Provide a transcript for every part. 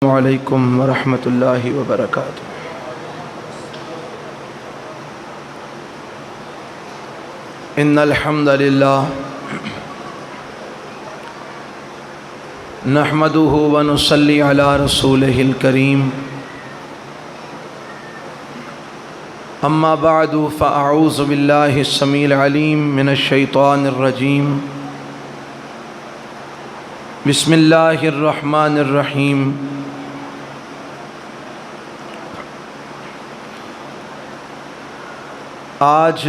السلام علیکم ورحمۃ اللہ وبرکاتہ۔ ان الحمد للہ نحمده ونصلی علی رسولہ الکریم، اما بعد فاعوذ باللہ السمیع العلیم من الشیطان الرجیم، بسم اللہ الرحمن الرحیم۔ آج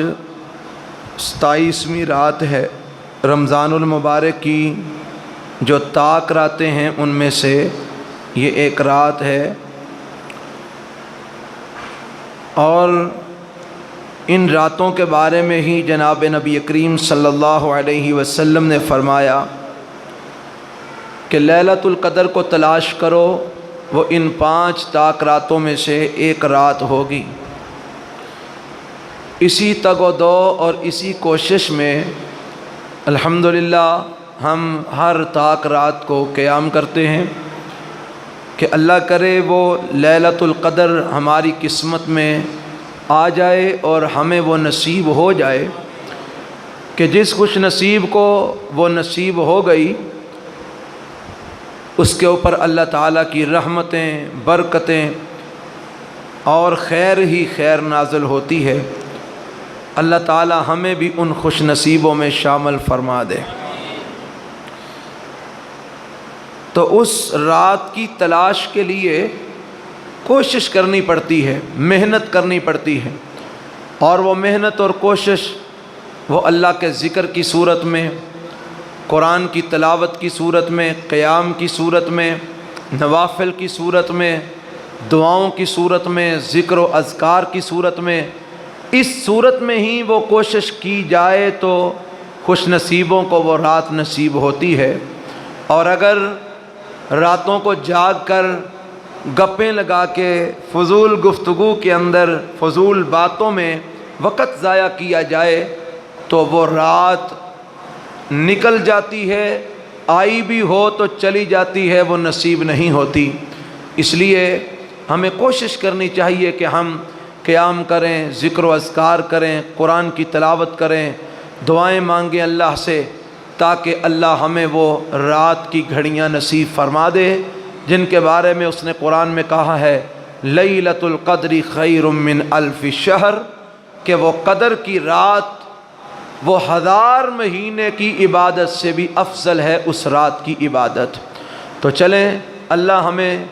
27ویں رات ہے رمضان المبارک کی، جو طاق راتیں ہیں ان میں سے یہ ایک رات ہے، اور ان راتوں کے بارے میں ہی جناب نبی کریم صلی اللہ علیہ وسلم نے فرمایا کہ لیلۃ القدر کو تلاش کرو، وہ ان 5 طاق راتوں میں سے ایک رات ہوگی۔ اسی تگ و دو اور اسی کوشش میں الحمدللہ ہم ہر طاق رات کو قیام کرتے ہیں کہ اللہ کرے وہ لیلۃ القدر ہماری قسمت میں آ جائے اور ہمیں وہ نصیب ہو جائے کہ جس خوش نصیب کو وہ نصیب ہو گئی اس کے اوپر اللہ تعالیٰ کی رحمتیں، برکتیں اور خیر ہی خیر نازل ہوتی ہے۔ اللہ تعالیٰ ہمیں بھی ان خوش نصیبوں میں شامل فرما دے۔ تو اس رات کی تلاش کے لیے کوشش کرنی پڑتی ہے، محنت کرنی پڑتی ہے، اور وہ محنت اور کوشش وہ اللہ کے ذکر کی صورت میں، قرآن کی تلاوت کی صورت میں، قیام کی صورت میں، نوافل کی صورت میں، دعاؤں کی صورت میں، ذکر و اذکار کی صورت میں، اس صورت میں ہی وہ کوشش کی جائے تو خوش نصیبوں کو وہ رات نصیب ہوتی ہے۔ اور اگر راتوں کو جاگ کر گپیں لگا کے فضول گفتگو کے اندر فضول باتوں میں وقت ضائع کیا جائے تو وہ رات نکل جاتی ہے، آئی بھی ہو تو چلی جاتی ہے، وہ نصیب نہیں ہوتی۔ اس لیے ہمیں کوشش کرنی چاہیے کہ ہم قیام کریں، ذکر و اذکار کریں، قرآن کی تلاوت کریں، دعائیں مانگیں اللہ سے، تاکہ اللہ ہمیں وہ رات کی گھڑیاں نصیب فرما دے جن کے بارے میں اس نے قرآن میں کہا ہے لیلۃ القدر خیر من الف شہر، کہ وہ قدر کی رات وہ 1000 مہینے کی عبادت سے بھی افضل ہے اس رات کی عبادت۔ تو چلیں اللہ ہمیں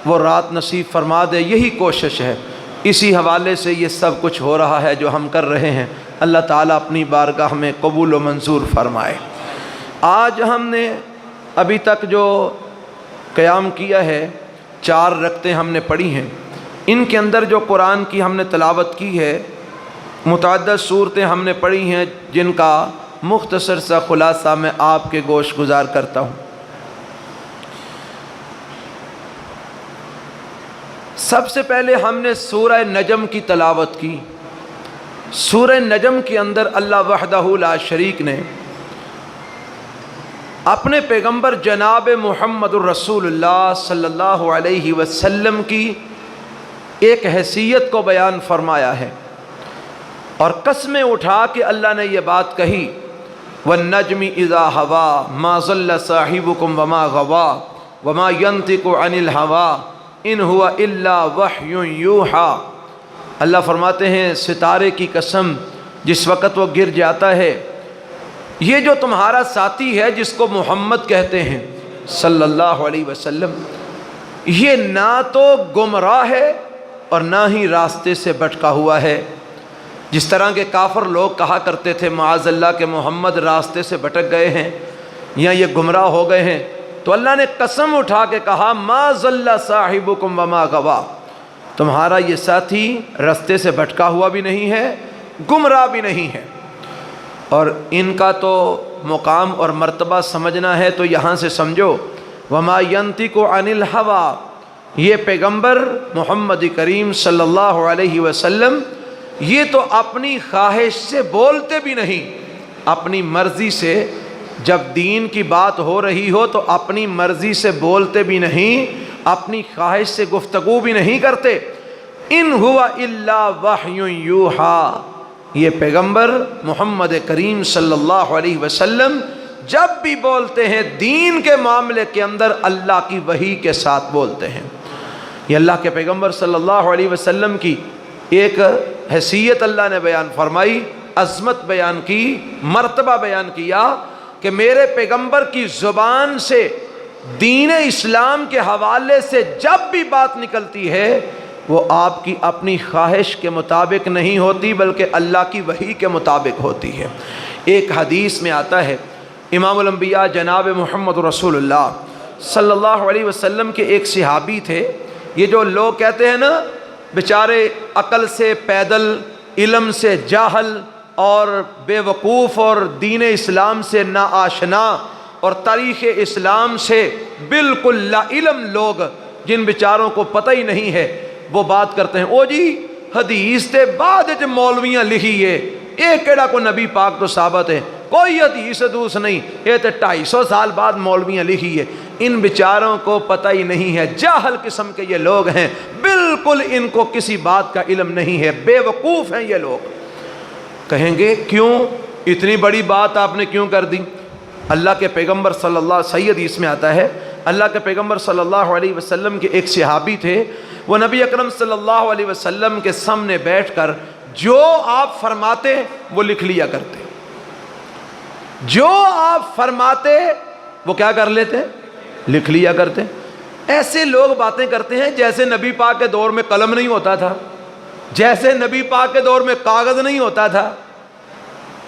وہ رات نصیب فرما دے، یہی کوشش ہے۔ اسی حوالے سے یہ سب کچھ ہو رہا ہے جو ہم کر رہے ہیں۔ اللہ تعالیٰ اپنی بارگاہ میں قبول و منظور فرمائے۔ آج ہم نے ابھی تک جو قیام کیا ہے، 4 رکعتیں ہم نے پڑھی ہیں، ان کے اندر جو قرآن کی ہم نے تلاوت کی ہے، متعدد صورتیں ہم نے پڑھی ہیں جن کا مختصر سا خلاصہ میں آپ کے گوش گزار کرتا ہوں۔ سب سے پہلے ہم نے سورہ نجم کی تلاوت کی۔ سورہ نجم کے اندر اللہ وحدہ لا شریک نے اپنے پیغمبر جناب محمد الرسول اللہ صلی اللہ علیہ وسلم کی ایک حیثیت کو بیان فرمایا ہے، اور قسمیں اٹھا کے اللہ نے یہ بات کہی وَالنَّجْمِ إِذَا هَوَىٰ مَا ضَلَّ صَاحِبُكُمْ وَمَا غَوَىٰ وَمَا يَنطِقُ عَنِ الْهَوَىٰ إِنْ هُوَ إِلَّا وَحْيٌ يُوحَىٰ۔ اللہ فرماتے ہیں ستارے کی قسم جس وقت وہ گر جاتا ہے، یہ جو تمہارا ساتھی ہے جس کو محمد کہتے ہیں صلی اللہ علیہ وسلم، یہ نہ تو گمراہ ہے اور نہ ہی راستے سے بھٹکا ہوا ہے۔ جس طرح کے کافر لوگ کہا کرتے تھے معاذ اللہ کہ محمد راستے سے بھٹک گئے ہیں یا یہ گمراہ ہو گئے ہیں، تو اللہ نے قسم اٹھا کے کہا ما ضل صاحبکم وما غوا، تمہارا یہ ساتھی راستے سے بھٹکا ہوا بھی نہیں ہے، گمراہ بھی نہیں ہے۔ اور ان کا تو مقام اور مرتبہ سمجھنا ہے تو یہاں سے سمجھو وما ينطق عن الهوى، یہ پیغمبر محمد کریم صلی اللہ علیہ وسلم یہ تو اپنی خواہش سے بولتے بھی نہیں، اپنی مرضی سے جب دین کی بات ہو رہی ہو تو اپنی مرضی سے بولتے بھی نہیں، اپنی خواہش سے گفتگو بھی نہیں کرتے. ان ہوا الا وحی یوحا. یہ پیغمبر محمد کریم صلی اللہ علیہ وسلم جب بھی بولتے ہیں دین کے معاملے کے اندر اللہ کی وحی کے ساتھ بولتے ہیں. یہ اللہ کے پیغمبر صلی اللہ علیہ وسلم کی ایک حیثیت اللہ نے بیان فرمائی، عظمت بیان کی، مرتبہ بیان کیا کہ میرے پیغمبر کی زبان سے دین اسلام کے حوالے سے جب بھی بات نکلتی ہے وہ آپ کی اپنی خواہش کے مطابق نہیں ہوتی بلکہ اللہ کی وحی کے مطابق ہوتی ہے. ایک حدیث میں آتا ہے امام الانبیاء جناب محمد رسول اللہ صلی اللہ علیہ وسلم کے ایک صحابی تھے. یہ جو لوگ کہتے ہیں نا بیچارے عقل سے پیدل، علم سے جاہل اور بے وقوف اور دین اسلام سے ناآشنا اور تاریخ اسلام سے بالکل لا علم لوگ جن بیچاروں کو پتہ ہی نہیں ہے وہ بات کرتے ہیں او جی حدیث تے بعد وچ مولویاں لکھی ہے، یہ کیڑا کو نبی پاک تو ثابت ہے، کوئی حدیث دوس نہیں، یہ تے 250 سال بعد مولویاں لکھی ہے. ان بیچاروں کو پتہ ہی نہیں ہے، جاہل قسم کے یہ لوگ ہیں، بالکل ان کو کسی بات کا علم نہیں ہے، بے وقوف ہیں یہ لوگ. کہیں گے کیوں اتنی بڑی بات آپ نے کیوں کر دی؟ اللہ کے پیغمبر صلی اللہ سید اس میں آتا ہے اللہ کے پیغمبر صلی اللہ علیہ وسلم کے ایک صحابی تھے، وہ نبی اکرم صلی اللہ علیہ وسلم کے سامنے بیٹھ کر جو آپ فرماتے وہ لکھ لیا کرتے. جو آپ فرماتے وہ کیا کر لیتے؟ لکھ لیا کرتے. ایسے لوگ باتیں کرتے ہیں جیسے نبی پاک کے دور میں قلم نہیں ہوتا تھا، جیسے نبی پاک کے دور میں کاغذ نہیں ہوتا تھا.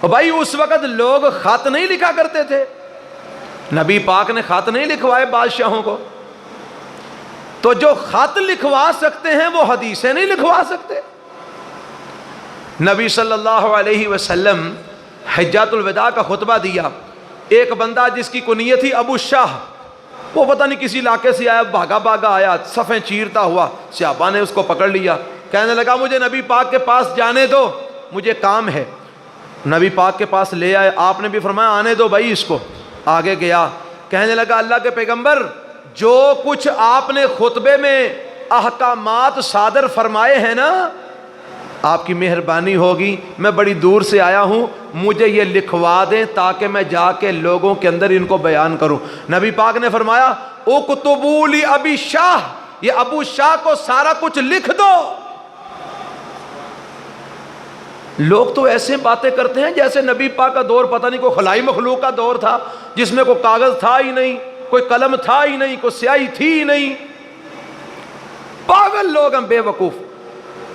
بھائی اس وقت لوگ خط نہیں لکھا کرتے تھے، نبی پاک نے خط نہیں لکھوائے بادشاہوں کو، تو جو خط لکھوا سکتے ہیں وہ حدیثیں نہیں لکھوا سکتے. نبی صلی اللہ علیہ وسلم حجۃ الوداع کا خطبہ دیا. ایک بندہ جس کی کنیت تھی ابو شاہ، وہ پتہ نہیں کسی علاقے سے آیا، بھاگا بھاگا آیا، صفیں چیرتا ہوا. صحابہ نے اس کو پکڑ لیا، کہنے لگا مجھے نبی پاک کے پاس جانے دو، مجھے کام ہے. نبی پاک کے پاس لے آئے، آپ نے بھی فرمایا آنے دو بھائی اس کو. آگے گیا، کہنے لگا اللہ کے پیغمبر جو کچھ آپ نے خطبے میں احکامات صادر فرمائے ہیں نا، آپ کی مہربانی ہوگی، میں بڑی دور سے آیا ہوں، مجھے یہ لکھوا دیں تاکہ میں جا کے لوگوں کے اندر ان کو بیان کروں. نبی پاک نے فرمایا اکتبوا لی ابی شاہ، یہ ابو شاہ کو سارا کچھ لکھ دو. لوگ تو ایسے باتیں کرتے ہیں جیسے نبی پاک کا دور پتہ نہیں کوئی خلائی مخلوق کا دور تھا جس میں کوئی کاغذ تھا ہی نہیں، کوئی قلم تھا ہی نہیں، کوئی سیاہی تھی ہی نہیں. پاگل لوگ ہیں، بے وقوف.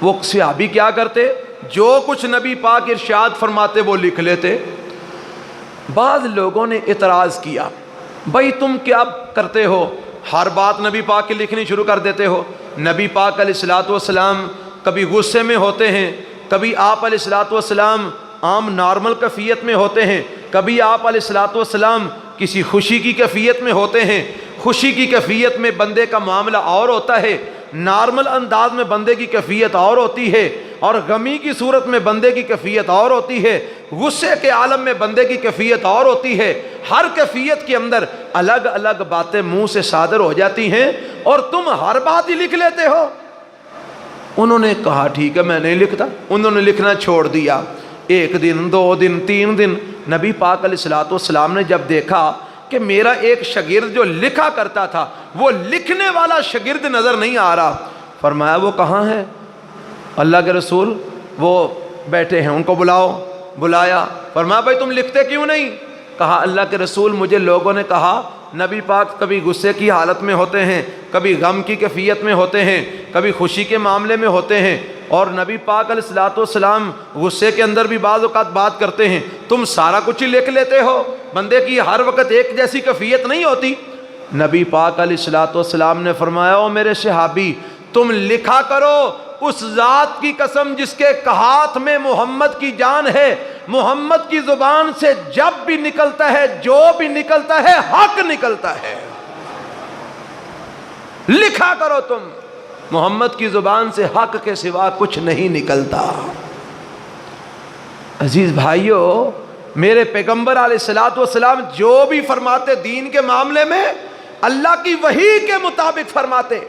وہ صحابی کیا کرتے؟ جو کچھ نبی پاک ارشاد فرماتے وہ لکھ لیتے. بعض لوگوں نے اعتراض کیا، بھائی تم کیا کرتے ہو، ہر بات نبی پاک کی لکھنی شروع کر دیتے ہو. نبی پاک علیہ الصلوۃ والسلام کبھی غصے میں ہوتے ہیں، کبھی آپ علیہ الصلوۃ والسلام عام نارمل کیفیت میں ہوتے ہیں، کبھی آپ علیہ الصلوۃ والسلام کسی خوشی کی کیفیت میں ہوتے ہیں. خوشی کی کیفیت میں بندے کا معاملہ اور ہوتا ہے، نارمل انداز میں بندے کی کیفیت اور ہوتی ہے، اور غمی کی صورت میں بندے کی کیفیت اور ہوتی ہے، غصے کے عالم میں بندے کی کیفیت اور ہوتی ہے. ہر کیفیت کے اندر الگ الگ باتیں منہ سے صادر ہو جاتی ہیں اور تم ہر بات ہی لکھ لیتے ہو. انہوں نے کہا ٹھیک ہے میں نہیں لکھتا. انہوں نے لکھنا چھوڑ دیا. 1 دن 2 دن 3 دن نبی پاک علیہ الصلوۃ والسلام نے جب دیکھا کہ میرا ایک شاگرد جو لکھا کرتا تھا وہ لکھنے والا شاگرد نظر نہیں آ رہا، فرمایا وہ کہاں ہے؟ اللہ کے رسول وہ بیٹھے ہیں، ان کو بلاؤ. بلایا، فرمایا بھائی تم لکھتے کیوں نہیں؟ کہا اللہ کے رسول مجھے لوگوں نے کہا نبی پاک کبھی غصے کی حالت میں ہوتے ہیں، کبھی غم کی کیفیت میں ہوتے ہیں، کبھی خوشی کے معاملے میں ہوتے ہیں، اور نبی پاک علیہ الصلوۃ والسلام غصے کے اندر بھی بعض اوقات بات کرتے ہیں، تم سارا کچھ ہی لکھ لیتے ہو. بندے کی ہر وقت ایک جیسی کیفیت نہیں ہوتی. نبی پاک علیہ الصلوۃ والسلام نے فرمایا او میرے صحابی تم لکھا کرو اس ذات کی قسم جس کے ہاتھ میں محمد کی جان ہے، محمد کی زبان سے جب بھی نکلتا ہے جو بھی نکلتا ہے حق نکلتا ہے. لکھا کرو تم، محمد کی زبان سے حق کے سوا کچھ نہیں نکلتا. عزیز بھائیو، میرے پیغمبر علیہ الصلوۃ والسلام جو بھی فرماتے دین کے معاملے میں اللہ کی وحی کے مطابق فرماتے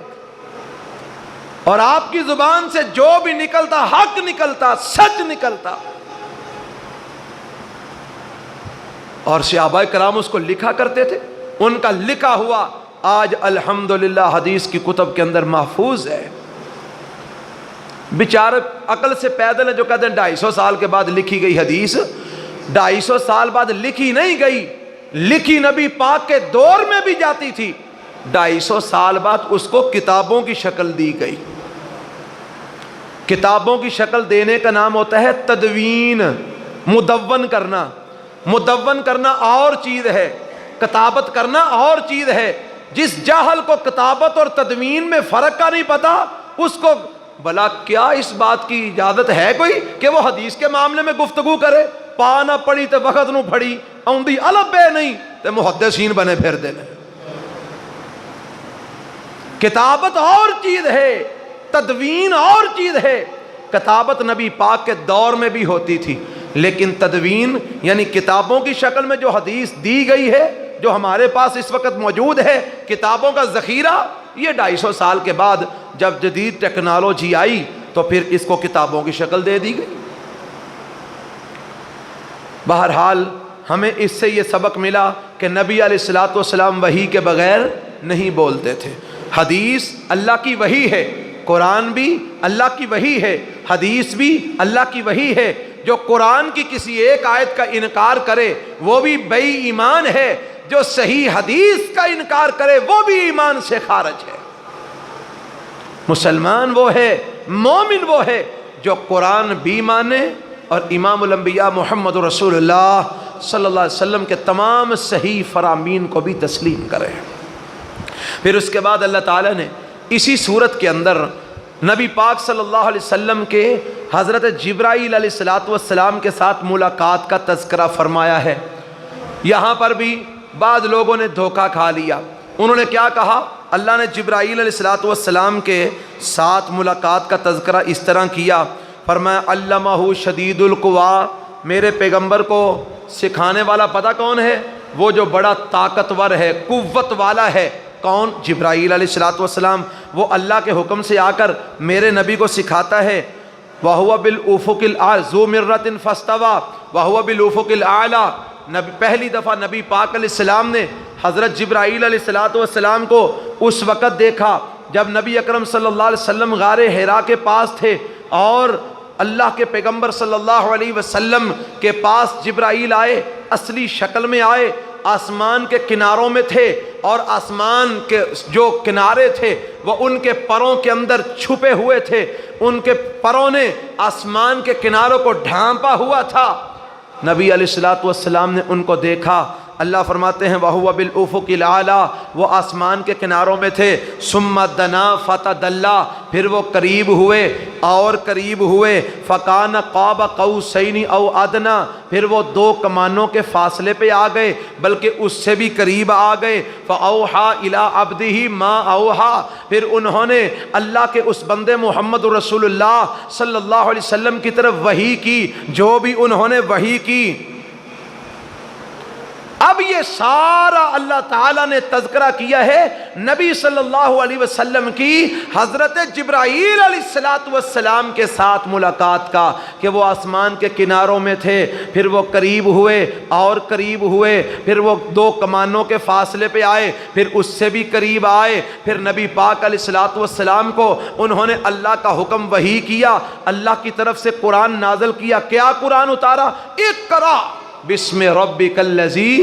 اور آپ کی زبان سے جو بھی نکلتا حق نکلتا، سچ نکلتا، اور صحابہ کرام اس کو لکھا کرتے تھے. ان کا لکھا ہوا آج الحمدللہ حدیث کی کتب کے اندر محفوظ ہے. بیچارے عقل سے پیدل ہے جو کہتے ہیں 250 سال کے بعد لکھی گئی حدیث. 250 سال بعد لکھی نہیں گئی، لکھی نبی پاک کے دور میں بھی جاتی تھی. 250 سال بعد اس کو کتابوں کی شکل دی گئی. کتابوں کی شکل دینے کا نام ہوتا ہے تدوین، مدون کرنا. مدون کرنا اور چیز ہے، کتابت کرنا اور چیز ہے. جس جاہل کو کتابت اور تدوین میں فرق کا نہیں پتا، اس کو بھلا کیا اس بات کی اجازت ہے کوئی کہ وہ حدیث کے معاملے میں گفتگو کرے؟ پا نہ پڑی تے وقت نو پڑی، اوندی البے نہیں تے محدثین بنے پھر دینے. کتابت اور چیز ہے، تدوین اور چیز ہے. کتابت نبی پاک کے دور میں بھی ہوتی تھی، لیکن تدوین یعنی کتابوں کی شکل میں جو حدیث دی گئی ہے، جو ہمارے پاس اس وقت موجود ہے، کتابوں کا ذخیرہ، یہ 250 سال کے بعد جب جدید ٹیکنالوجی آئی تو پھر اس کو کتابوں کی شکل دے دی گئی. بہرحال ہمیں اس سے یہ سبق ملا کہ نبی علیہ الصلوۃ والسلام وحی کے بغیر نہیں بولتے تھے. حدیث اللہ کی وحی ہے، قرآن بھی اللہ کی وحی ہے، حدیث بھی اللہ کی وحی ہے. جو قرآن کی کسی ایک آیت کا انکار کرے وہ بھی بے ایمان ہے، جو صحیح حدیث کا انکار کرے وہ بھی ایمان سے خارج ہے. مسلمان وہ ہے، مومن وہ ہے جو قرآن بھی مانے اور امام الانبیاء محمد رسول اللہ صلی اللہ علیہ وسلم کے تمام صحیح فرامین کو بھی تسلیم کرے. پھر اس کے بعد اللہ تعالیٰ نے اسی صورت کے اندر نبی پاک صلی اللہ علیہ وسلم کے حضرت جبرائیل علیہ الصلوۃ والسلام کے ساتھ ملاقات کا تذکرہ فرمایا ہے. یہاں پر بھی بعض لوگوں نے دھوکہ کھا لیا. انہوں نے کیا کہا؟ اللہ نے جبرائیل علیہ الصلوۃ والسلام کے ساتھ ملاقات کا تذکرہ اس طرح کیا، فرمایا علمہ شدید القوا. میرے پیغمبر کو سکھانے والا پتہ کون ہے؟ وہ جو بڑا طاقتور ہے، قوت والا ہے. کون؟ جبرائیل علیہ الصلوۃ والسلام. وہ اللہ کے حکم سے آ کر میرے نبی کو سکھاتا ہے. وَهُوَ بِالْأُفُقِ الْأَعْلَىٰ ذُو مِرَّةٍ فَاسْتَوَىٰ وَهُوَ بِالْأُفُقِ الْأَعْلَىٰ. پہلی دفعہ نبی پاک علیہ السلام نے حضرت جبرائیل علیہ الصلوۃ والسلام کو اس وقت دیکھا جب نبی اکرم صلی اللہ علیہ وسلم غار حرا کے پاس تھے اور اللہ کے پیغمبر صلی اللہ علیہ وسلم کے پاس جبرائیل آئے. اصلی شکل میں آئے، آسمان کے کناروں میں تھے اور آسمان کے جو کنارے تھے وہ ان کے پروں کے اندر چھپے ہوئے تھے. ان کے پروں نے آسمان کے کناروں کو ڈھانپا ہوا تھا. نبی علیہ الصلوۃ والسلام نے ان کو دیکھا. اللہ فرماتے ہیں وَهُوَ بِالْأُفُقِ الْأَعْلَىٰ، وہ آسمان کے کناروں میں تھے. ثُمَّ دَنَا فَتَدَلَّىٰ، پھر وہ قریب ہوئے اور قریب ہوئے. فَكَانَ قَابَ قَوْسَيْنِ أَوْ أَدْنَىٰ، پھر وہ 2 کمانوں کے فاصلے پہ آ گئے بلکہ اس سے بھی قریب آ گئے. فَأَوْحَىٰ إِلَىٰ عَبْدِهِ مَا أَوْحَىٰ، پھر انہوں نے اللہ کے اس بندے محمد رسول اللہ صلی اللہ علیہ وسلم کی طرف وحی کی جو بھی انہوں نے وحی کی. اب یہ سارا اللہ تعالیٰ نے تذکرہ کیا ہے نبی صلی اللہ علیہ وسلم کی حضرت جبرائیل علیہ الصلوۃ والسلام کے ساتھ ملاقات کا، کہ وہ آسمان کے کناروں میں تھے، پھر وہ قریب ہوئے اور قریب ہوئے، پھر وہ 2 کمانوں کے فاصلے پہ آئے، پھر اس سے بھی قریب آئے. پھر نبی پاک علیہ الصلوۃ والسلام کو انہوں نے اللہ کا حکم وحی کیا، اللہ کی طرف سے قرآن نازل کیا. کیا قرآن اتارا؟ اقرأ بسم ربک الذی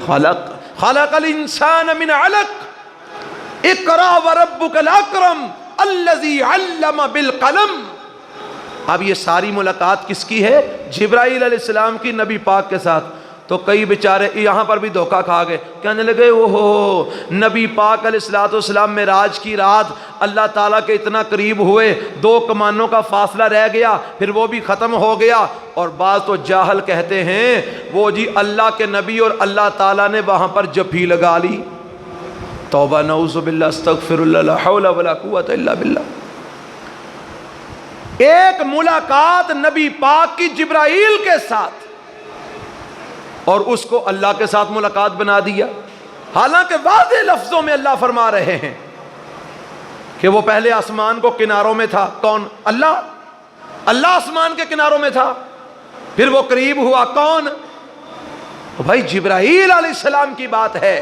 خلق خلق الانسان من علق اقرأ وربک الاکرم الذی علم بالقلم. اب یہ ساری ملاقات کس کی ہے؟ جبرائیل علیہ السلام کی نبی پاک کے ساتھ. تو کئی بیچارے یہاں پر بھی دھوکہ کھا گئے، کہنے لگے اوہو نبی پاک علیہ الصلوۃ والسلام معراج کی رات اللہ تعالیٰ کے اتنا قریب ہوئے، 2 کمانوں کا فاصلہ رہ گیا، پھر وہ بھی ختم ہو گیا. اور بعض تو جاہل کہتے ہیں وہ جی اللہ کے نبی اور اللہ تعالیٰ نے وہاں پر جفی لگا لی. توبہ نعوذ باللہ استغفر اللہ لا حول ولا قوۃ الا باللہ. ایک ملاقات نبی پاک کی جبرائیل کے ساتھ اور اس کو اللہ کے ساتھ ملاقات بنا دیا. حالانکہ واضح لفظوں میں اللہ فرما رہے ہیں کہ وہ پہلے آسمان کو کناروں میں تھا. کون؟ اللہ. اللہ آسمان کے کناروں میں تھا. پھر وہ قریب ہوا. کون؟ بھائی جبرائیل علیہ السلام کی بات ہے.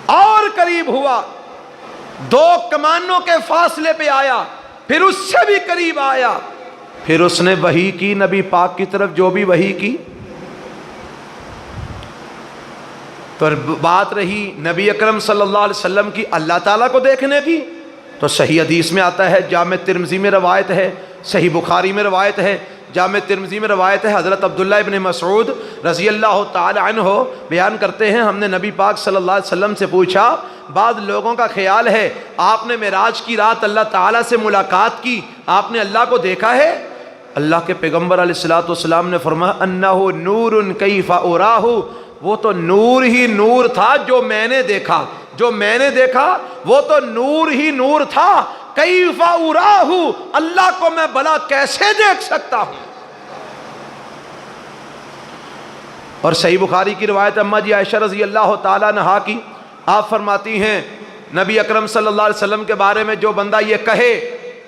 اور قریب ہوا, 2 کمانوں کے فاصلے پہ آیا, پھر اس سے بھی قریب آیا, پھر اس نے وحی کی نبی پاک کی طرف جو بھی وحی کی. تو بات رہی نبی اکرم صلی اللہ علیہ وسلم کی اللہ تعالیٰ کو دیکھنے کی, تو صحیح حدیث میں آتا ہے, جامع ترمذی میں روایت ہے, صحیح بخاری میں روایت ہے, جامع ترمذی میں روایت ہے, حضرت عبداللہ ابن مسعود رضی اللہ تعالی عنہ بیان کرتے ہیں, ہم نے نبی پاک صلی اللہ علیہ وسلم سے پوچھا, بعض لوگوں کا خیال ہے آپ نے معراج کی رات اللہ تعالیٰ سے ملاقات کی, آپ نے اللہ کو دیکھا ہے؟ اللہ کے پیغمبر علیہ الصلوۃ والسلام نے فرمایا انہ نور کیف اراہ, وہ تو نور ہی نور تھا جو میں نے دیکھا, جو میں نے دیکھا وہ تو نور ہی نور تھا. کیف اراہ, اللہ کو میں بھلا کیسے دیکھ سکتا ہوں. اور صحیح بخاری کی روایت اماں جی عائشہ رضی اللہ تعالیٰ عنہا کی, آپ فرماتی ہیں نبی اکرم صلی اللہ علیہ وسلم کے بارے میں جو بندہ یہ کہے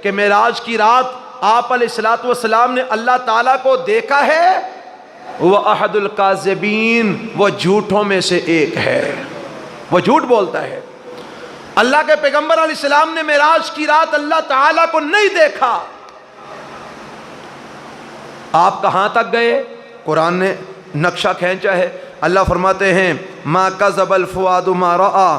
کہ معراج کی رات آپ علیہ الصلوۃ والسلام نے اللہ تعالیٰ کو دیکھا ہے, وہ احد الکاذبین, وہ جھوٹوں میں سے ایک ہے, وہ جھوٹ بولتا ہے. اللہ کے پیغمبر علیہ السلام نے معراج کی رات اللہ تعالیٰ کو نہیں دیکھا. آپ کہاں تک گئے؟ قرآن نے نقشہ کھینچا ہے. اللہ فرماتے ہیں ما کذب الفؤاد ما رأى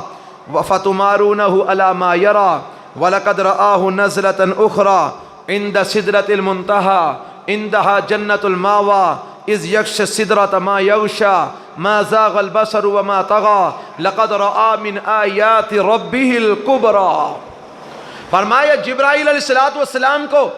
وفتمارونه على ما يرى ولقد رآه نزلة أخرى عند سدرة المنتهى عندها جنة المأوى اذ یغشی السدرة ما یغشی ما زاغ البصر وما طغى لقد رأى من آیات ربه الکبریٰ. فرمایا جبرائیل علیہ السلام کو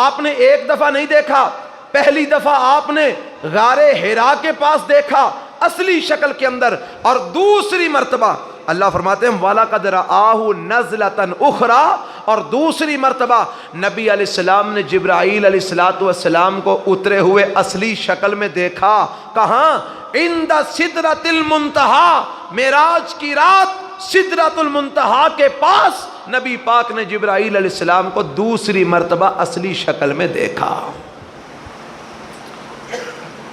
آپ نے ایک دفعہ نہیں دیکھا, پہلی دفعہ آپ نے غار حرا کے پاس دیکھا اصلی شکل کے اندر, اور دوسری مرتبہ اللہ فرماتے ہیں وَلَقَدْ رَآهُ نَزْلَةً أُخْرَى, اور دوسری مرتبہ نبی علیہ السلام نے جبرائیل علیہ السلام کو اترے ہوئے اصلی شکل میں دیکھا. کہاں؟ عند سدرۃ المنتہا, معراج کی رات سدرۃ المنتہا کے پاس نبی پاک نے جبرائیل علیہ السلام کو دوسری مرتبہ اصلی شکل میں دیکھا.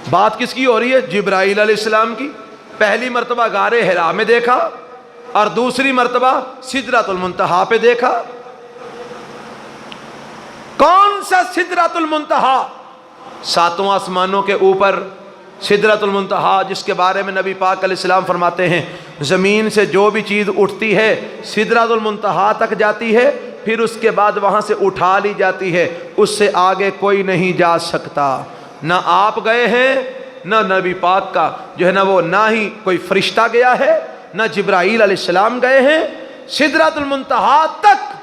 بات کس کی ہو رہی ہے؟ جبرائیل علیہ السلام کی. پہلی مرتبہ غار حرا میں دیکھا اور دوسری مرتبہ سدرۃ المنتہا پہ دیکھا. کون سا سدرۃ المنتہا؟ 7 آسمانوں کے اوپر سدرۃ المنتہا, جس کے بارے میں نبی پاک علیہ السلام فرماتے ہیں زمین سے جو بھی چیز اٹھتی ہے سدرۃ المنتہا تک جاتی ہے, پھر اس کے بعد وہاں سے اٹھا لی جاتی ہے, اس سے آگے کوئی نہیں جا سکتا. نہ آپ گئے ہیں, نہ نبی پاک کا جو ہے نا وہ, نہ ہی کوئی فرشتہ گیا ہے, نہ جبرائیل علیہ السلام گئے ہیں. سدرۃ المنتہا تک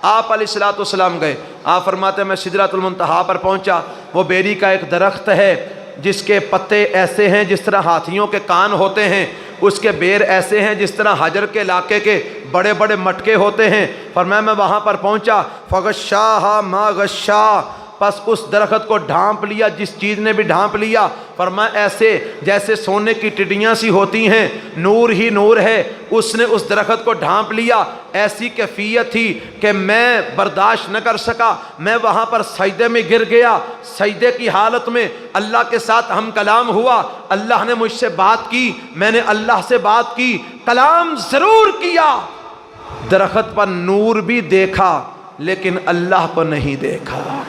آپ علیہ الصلوۃ والسلام گئے. آپ فرماتے ہیں میں سدرۃ المنتہا پر پہنچا, وہ بیری کا ایک درخت ہے جس کے پتے ایسے ہیں جس طرح ہاتھیوں کے کان ہوتے ہیں, اس کے بیر ایسے ہیں جس طرح حجر کے علاقے کے بڑے بڑے مٹکے ہوتے ہیں. فرمایا میں وہاں پر پہنچا, فغشاہا ما غشا, پس اس درخت کو ڈھانپ لیا جس چیز نے بھی ڈھانپ لیا. فرمایا ایسے جیسے سونے کی ٹڈیاں سی ہوتی ہیں, نور ہی نور ہے, اس نے اس درخت کو ڈھانپ لیا. ایسی کیفیت تھی کہ میں برداشت نہ کر سکا, میں وہاں پر سجدے میں گر گیا. سجدے کی حالت میں اللہ کے ساتھ ہم کلام ہوا, اللہ نے مجھ سے بات کی, میں نے اللہ سے بات کی, کلام ضرور کیا. درخت پر نور بھی دیکھا لیکن اللہ کو نہیں دیکھا.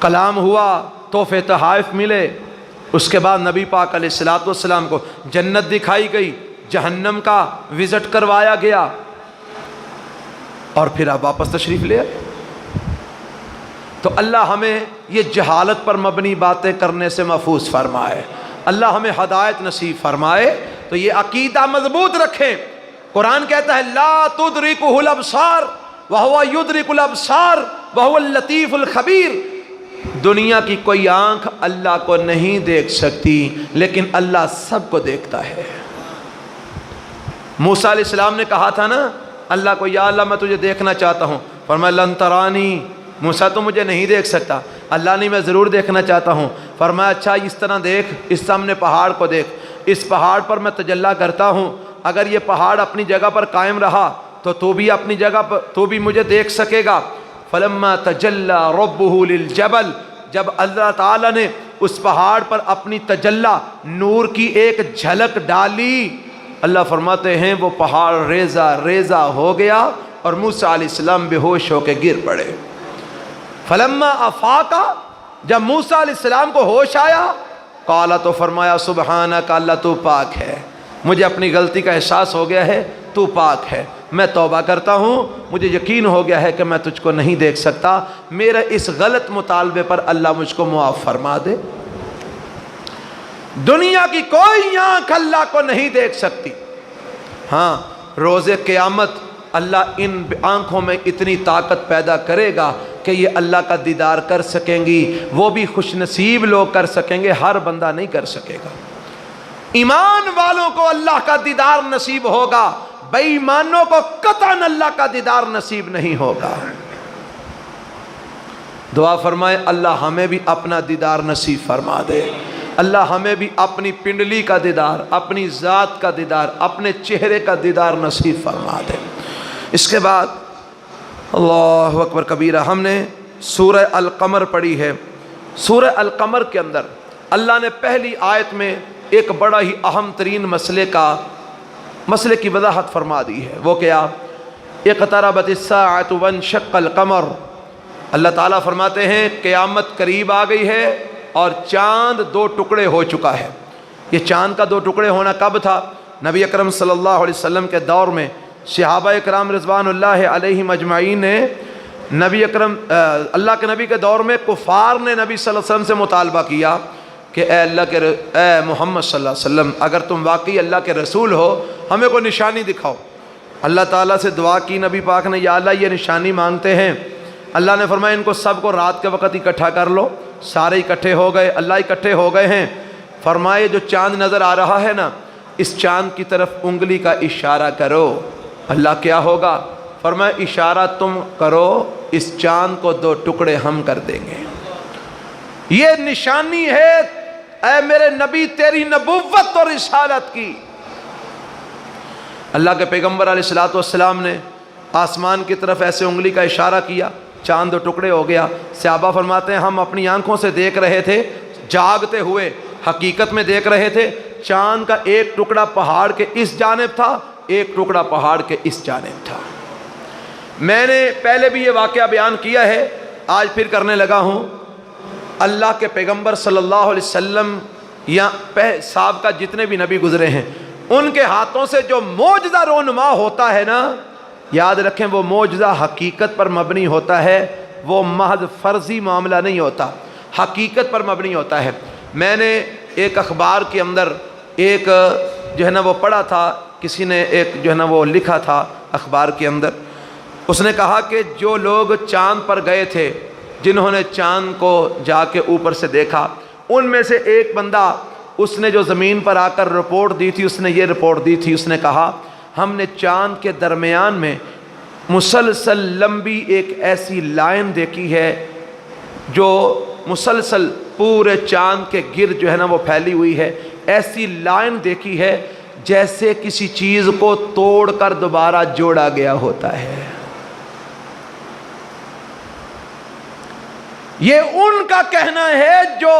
کلام ہوا, تحفے تحائف ملے, اس کے بعد نبی پاک علیہ الصلوۃ والسلام کو جنت دکھائی گئی, جہنم کا وزٹ کروایا گیا, اور پھر آپ واپس تشریف لے آئے. تو اللہ ہمیں یہ جہالت پر مبنی باتیں کرنے سے محفوظ فرمائے, اللہ ہمیں ہدایت نصیب فرمائے. تو یہ عقیدہ مضبوط رکھیں. قرآن کہتا ہے لا تدرکہ الابصار وہو یدرک الابصار وہو اللطیف الخبیر. دنیا کی کوئی آنکھ اللہ کو نہیں دیکھ سکتی, لیکن اللہ سب کو دیکھتا ہے. موسیٰ علیہ السلام نے کہا تھا نا اللہ کو, یا اللہ میں تجھے دیکھنا چاہتا ہوں. فرمایا لن ترانی, موسیٰ تو مجھے نہیں دیکھ سکتا. اللہ نے میں ضرور دیکھنا چاہتا ہوں. فرمایا اچھا اس طرح دیکھ، اس سامنے پہاڑ کو دیکھ، اس پہاڑ پر میں تجلی کرتا ہوں، اگر یہ پہاڑ اپنی جگہ پر قائم رہا تو بھی اپنی جگہ پر تو بھی مجھے دیکھ سکے گا۔ فلما تجلی ربہ للجبل، جب اللہ تعالیٰ نے اس پہاڑ پر اپنی تجلی نور کی ایک جھلک ڈالی، اللہ فرماتے ہیں وہ پہاڑ ریزہ ریزہ ہو گیا اور موسیٰ علیہ السلام بے ہوش ہو کے گر پڑے۔ فلما افاقا، جب موسیٰ علیہ السلام کو ہوش آیا، قال، تو فرمایا سبحانک، اللہ تو پاک ہے، مجھے اپنی غلطی کا احساس ہو گیا ہے، تو پاک ہے، میں توبہ کرتا ہوں، مجھے یقین ہو گیا ہے کہ میں تجھ کو نہیں دیکھ سکتا، میرے اس غلط مطالبے پر اللہ مجھ کو معاف فرما دے۔ دنیا کی کوئی آنکھ اللہ کو نہیں دیکھ سکتی، ہاں روز قیامت اللہ ان آنکھوں میں اتنی طاقت پیدا کرے گا کہ یہ اللہ کا دیدار کر سکیں گی، وہ بھی خوش نصیب لوگ کر سکیں گے، ہر بندہ نہیں کر سکے گا۔ ایمان والوں کو اللہ کا دیدار نصیب ہوگا، بے ایمانوں کو قطعاً اللہ کا دیدار نصیب نہیں ہوگا۔ دعا فرمائے اللہ ہمیں بھی اپنا دیدار نصیب فرما دے، اللہ ہمیں بھی اپنی پنڈلی کا دیدار، اپنی ذات کا دیدار، اپنے چہرے کا دیدار نصیب فرما دے۔ اس کے بعد اللہ اکبر کبیرہ، ہم نے سورہ القمر پڑھی ہے۔ سورہ القمر کے اندر اللہ نے پہلی آیت میں ایک بڑا ہی اہم ترین مسئلے کی وضاحت فرما دی ہے، وہ کیا؟ اقتربت الساعۃ وانشق القمر، اللہ تعالیٰ فرماتے ہیں قیامت قریب آ گئی ہے اور چاند دو ٹکڑے ہو چکا ہے۔ یہ چاند کا دو ٹکڑے ہونا کب تھا؟ نبی اکرم صلی اللہ علیہ وسلم کے دور میں صحابہ اکرام رضوان اللہ علیہم اجمعین نے اللہ کے نبی کے دور میں کفار نے نبی صلی اللہ علیہ وسلم سے مطالبہ کیا کہ اے محمد صلی اللہ علیہ وسلم، اگر تم واقعی اللہ کے رسول ہو ہمیں کوئی نشانی دکھاؤ۔ اللہ تعالیٰ سے دعا کی نبی پاک نے، یا اللہ یہ نشانی مانگتے ہیں۔ اللہ نے فرمایا ان کو سب کو رات کے وقت اکٹھا کر لو۔ سارے اکٹھے ہو گئے، اللہ اکٹھے ہو گئے ہیں۔ فرمائے جو چاند نظر آ رہا ہے نا، اس چاند کی طرف انگلی کا اشارہ کرو۔ اللہ کیا ہوگا؟ فرمایا اشارہ تم کرو، اس چاند کو دو ٹکڑے ہم کر دیں گے۔ یہ نشانی ہے اے میرے نبی تیری نبوت اور رسالت کی۔ اللہ کے پیغمبر علیہ الصلوۃ والسلام نے آسمان کی طرف ایسے انگلی کا اشارہ کیا، چاند دو ٹکڑے ہو گیا۔ صحابہ فرماتے ہیں ہم اپنی آنکھوں سے دیکھ رہے تھے، جاگتے ہوئے حقیقت میں دیکھ رہے تھے، چاند کا ایک ٹکڑا پہاڑ کے اس جانب تھا، ایک ٹکڑا پہاڑ کے اس جانب تھا۔ میں نے پہلے بھی یہ واقعہ بیان کیا ہے، آج پھر کرنے لگا ہوں۔ اللہ کے پیغمبر صلی اللہ علیہ وسلم یا سابقہ جتنے بھی نبی گزرے ہیں، ان کے ہاتھوں سے جو معجزہ رونما ہوتا ہے نا، یاد رکھیں وہ معجزہ حقیقت پر مبنی ہوتا ہے، وہ محض فرضی معاملہ نہیں ہوتا، حقیقت پر مبنی ہوتا ہے۔ میں نے ایک اخبار کے اندر ایک جو ہے نا وہ پڑھا تھا، کسی نے ایک جو ہے نا وہ لکھا تھا اخبار کے اندر، اس نے کہا کہ جو لوگ چاند پر گئے تھے، جنہوں نے چاند کو جا کے اوپر سے دیکھا، ان میں سے ایک بندہ، اس نے جو زمین پر آ کر رپورٹ دی تھی، اس نے یہ رپورٹ دی تھی، اس نے کہا ہم نے چاند کے درمیان میں مسلسل لمبی ایک ایسی لائن دیکھی ہے جو مسلسل پورے چاند کے گرد جو ہے نا وہ پھیلی ہوئی ہے، ایسی لائن دیکھی ہے جیسے کسی چیز کو توڑ کر دوبارہ جوڑا گیا ہوتا ہے۔ یہ ان کا کہنا ہے جو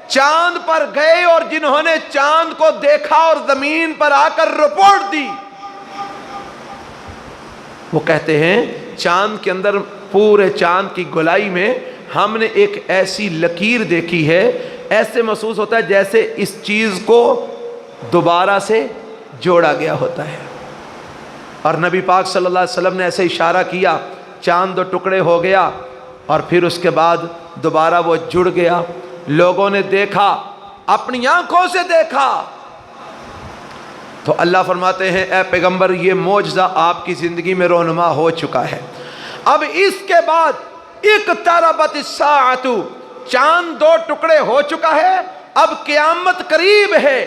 چاند پر گئے اور جنہوں نے چاند کو دیکھا اور زمین پر آ کر رپورٹ دی۔ وہ کہتے ہیں چاند کے اندر، پورے چاند کی گولائی میں ہم نے ایک ایسی لکیر دیکھی ہے، ایسے محسوس ہوتا ہے جیسے اس چیز کو دوبارہ سے جوڑا گیا ہوتا ہے۔ اور نبی پاک صلی اللہ علیہ وسلم نے ایسے اشارہ کیا، چاند دو ٹکڑے ہو گیا اور پھر اس کے بعد دوبارہ وہ جڑ گیا۔ لوگوں نے دیکھا، اپنی آنکھوں سے دیکھا۔ تو اللہ فرماتے ہیں اے پیغمبر یہ معجزہ آپ کی زندگی میں رونما ہو چکا ہے۔ اب اس کے بعد اقتربت الساعۃ، چاند دو ٹکڑے ہو چکا ہے، اب قیامت قریب ہے۔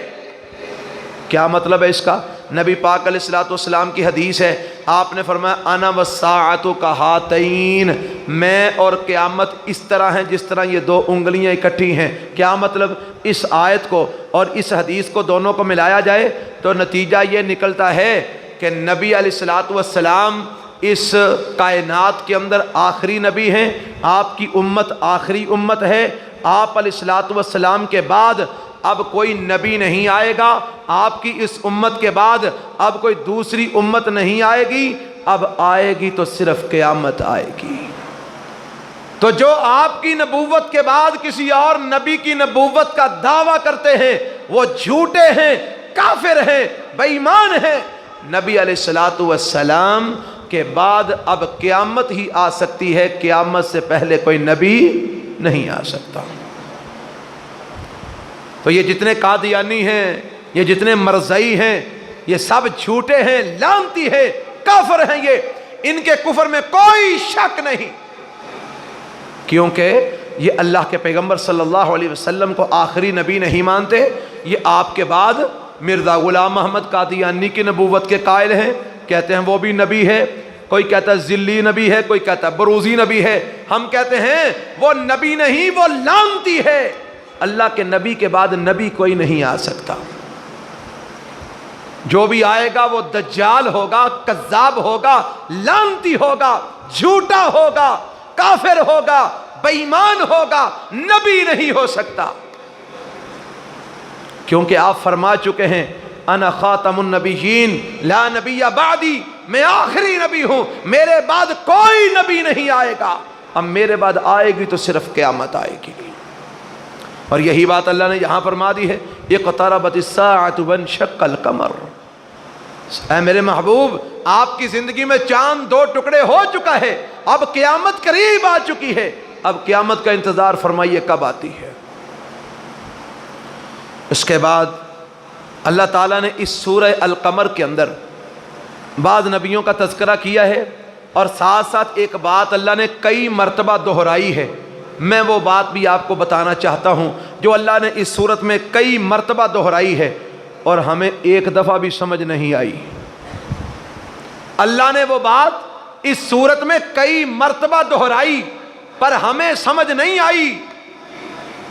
کیا مطلب ہے اس کا؟ نبی پاک علیہ الصلوۃ والسلام کی حدیث ہے، آپ نے فرمایا انا والساعۃ کہاتین، میں اور قیامت اس طرح ہیں جس طرح یہ دو انگلیاں اکٹھی ہیں۔ کیا مطلب؟ اس آیت کو اور اس حدیث کو دونوں کو ملایا جائے تو نتیجہ یہ نکلتا ہے کہ نبی علیہ الصلوۃ والسلام اس کائنات کے اندر آخری نبی ہیں، آپ کی امت آخری امت ہے۔ آپ علیہ الصلوۃ والسلام کے بعد اب کوئی نبی نہیں آئے گا، آپ کی اس امت کے بعد اب کوئی دوسری امت نہیں آئے گی، اب آئے گی تو صرف قیامت آئے گی۔ تو جو آپ کی نبوت کے بعد کسی اور نبی کی نبوت کا دعویٰ کرتے ہیں وہ جھوٹے ہیں، کافر ہیں، بے ایمان ہیں۔ نبی علیہ الصلوۃ والسلام کے بعد اب قیامت ہی آ سکتی ہے، قیامت سے پہلے کوئی نبی نہیں آ سکتا۔ تو یہ جتنے قادیانی ہیں، یہ جتنے مرزائی ہیں، یہ سب جھوٹے ہیں، لعنتی ہیں، کافر ہیں۔ یہ ان کے کفر میں کوئی شک نہیں، کیونکہ یہ اللہ کے پیغمبر صلی اللہ علیہ وسلم کو آخری نبی نہیں مانتے۔ یہ آپ کے بعد مرزا غلام محمد قادیانی کی نبوت کے قائل ہیں، کہتے ہیں وہ بھی نبی ہے، کوئی کہتا ہے ذلی نبی ہے، کوئی کہتا ہے بروزی نبی ہے۔ ہم کہتے ہیں وہ نبی نہیں، وہ لعنتی ہے۔ اللہ کے نبی کے بعد نبی کوئی نہیں آ سکتا۔ جو بھی آئے گا وہ دجال ہوگا، کذاب ہوگا، لعنتی ہوگا، جھوٹا ہوگا، کافر ہوگا، بے ایمان ہوگا، نبی نہیں ہو سکتا۔ کیونکہ آپ فرما چکے ہیں انا خاتم النبیین لا نبی بعدی، میں آخری نبی ہوں، میرے بعد کوئی نبی نہیں آئے گا۔ اب میرے بعد آئے گی تو صرف قیامت آئے گی۔ اور یہی بات اللہ نے یہاں فرما دی ہے، اقتربت الساعۃ وانشق القمر۔ اے میرے محبوب، آپ کی زندگی میں چاند دو ٹکڑے ہو چکا ہے، اب قیامت قریب آ چکی ہے، اب قیامت کا انتظار فرمائیے کب آتی ہے۔ اس کے بعد اللہ تعالیٰ نے اس سورہ القمر کے اندر بعض نبیوں کا تذکرہ کیا ہے، اور ساتھ ساتھ ایک بات اللہ نے کئی مرتبہ دہرائی ہے۔ میں وہ بات بھی آپ کو بتانا چاہتا ہوں جو اللہ نے اس صورت میں کئی مرتبہ دہرائی ہے اور ہمیں ایک دفعہ بھی سمجھ نہیں آئی۔ اللہ نے وہ بات اس صورت میں کئی مرتبہ دہرائی پر ہمیں سمجھ نہیں آئی۔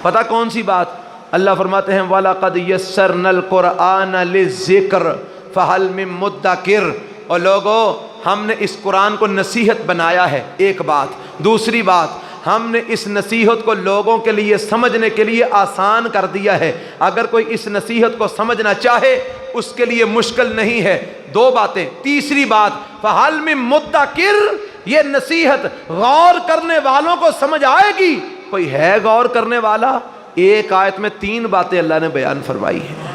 پتہ کون سی بات؟ اللہ فرماتے ہیں وَلَقَدْ يَسَّرْنَا الْقُرْآنَ لِلذِّكْرِ فَهَلْ مِن مُدَّكِرٍ۔ اور لوگوں، ہم نے اس قرآن کو نصیحت بنایا ہے، ایک بات۔ دوسری بات، ہم نے اس نصیحت کو لوگوں کے لیے سمجھنے کے لیے آسان کر دیا ہے۔ اگر کوئی اس نصیحت کو سمجھنا چاہے اس کے لیے مشکل نہیں ہے۔ دو باتیں۔ تیسری بات، فَهَلْ مِن مُدَّكِرٍ، یہ نصیحت غور کرنے والوں کو سمجھ آئے گی؟ کوئی ہے غور کرنے والا؟ ایک آیت میں 3 باتیں اللہ نے بیان فرمائی ہیں۔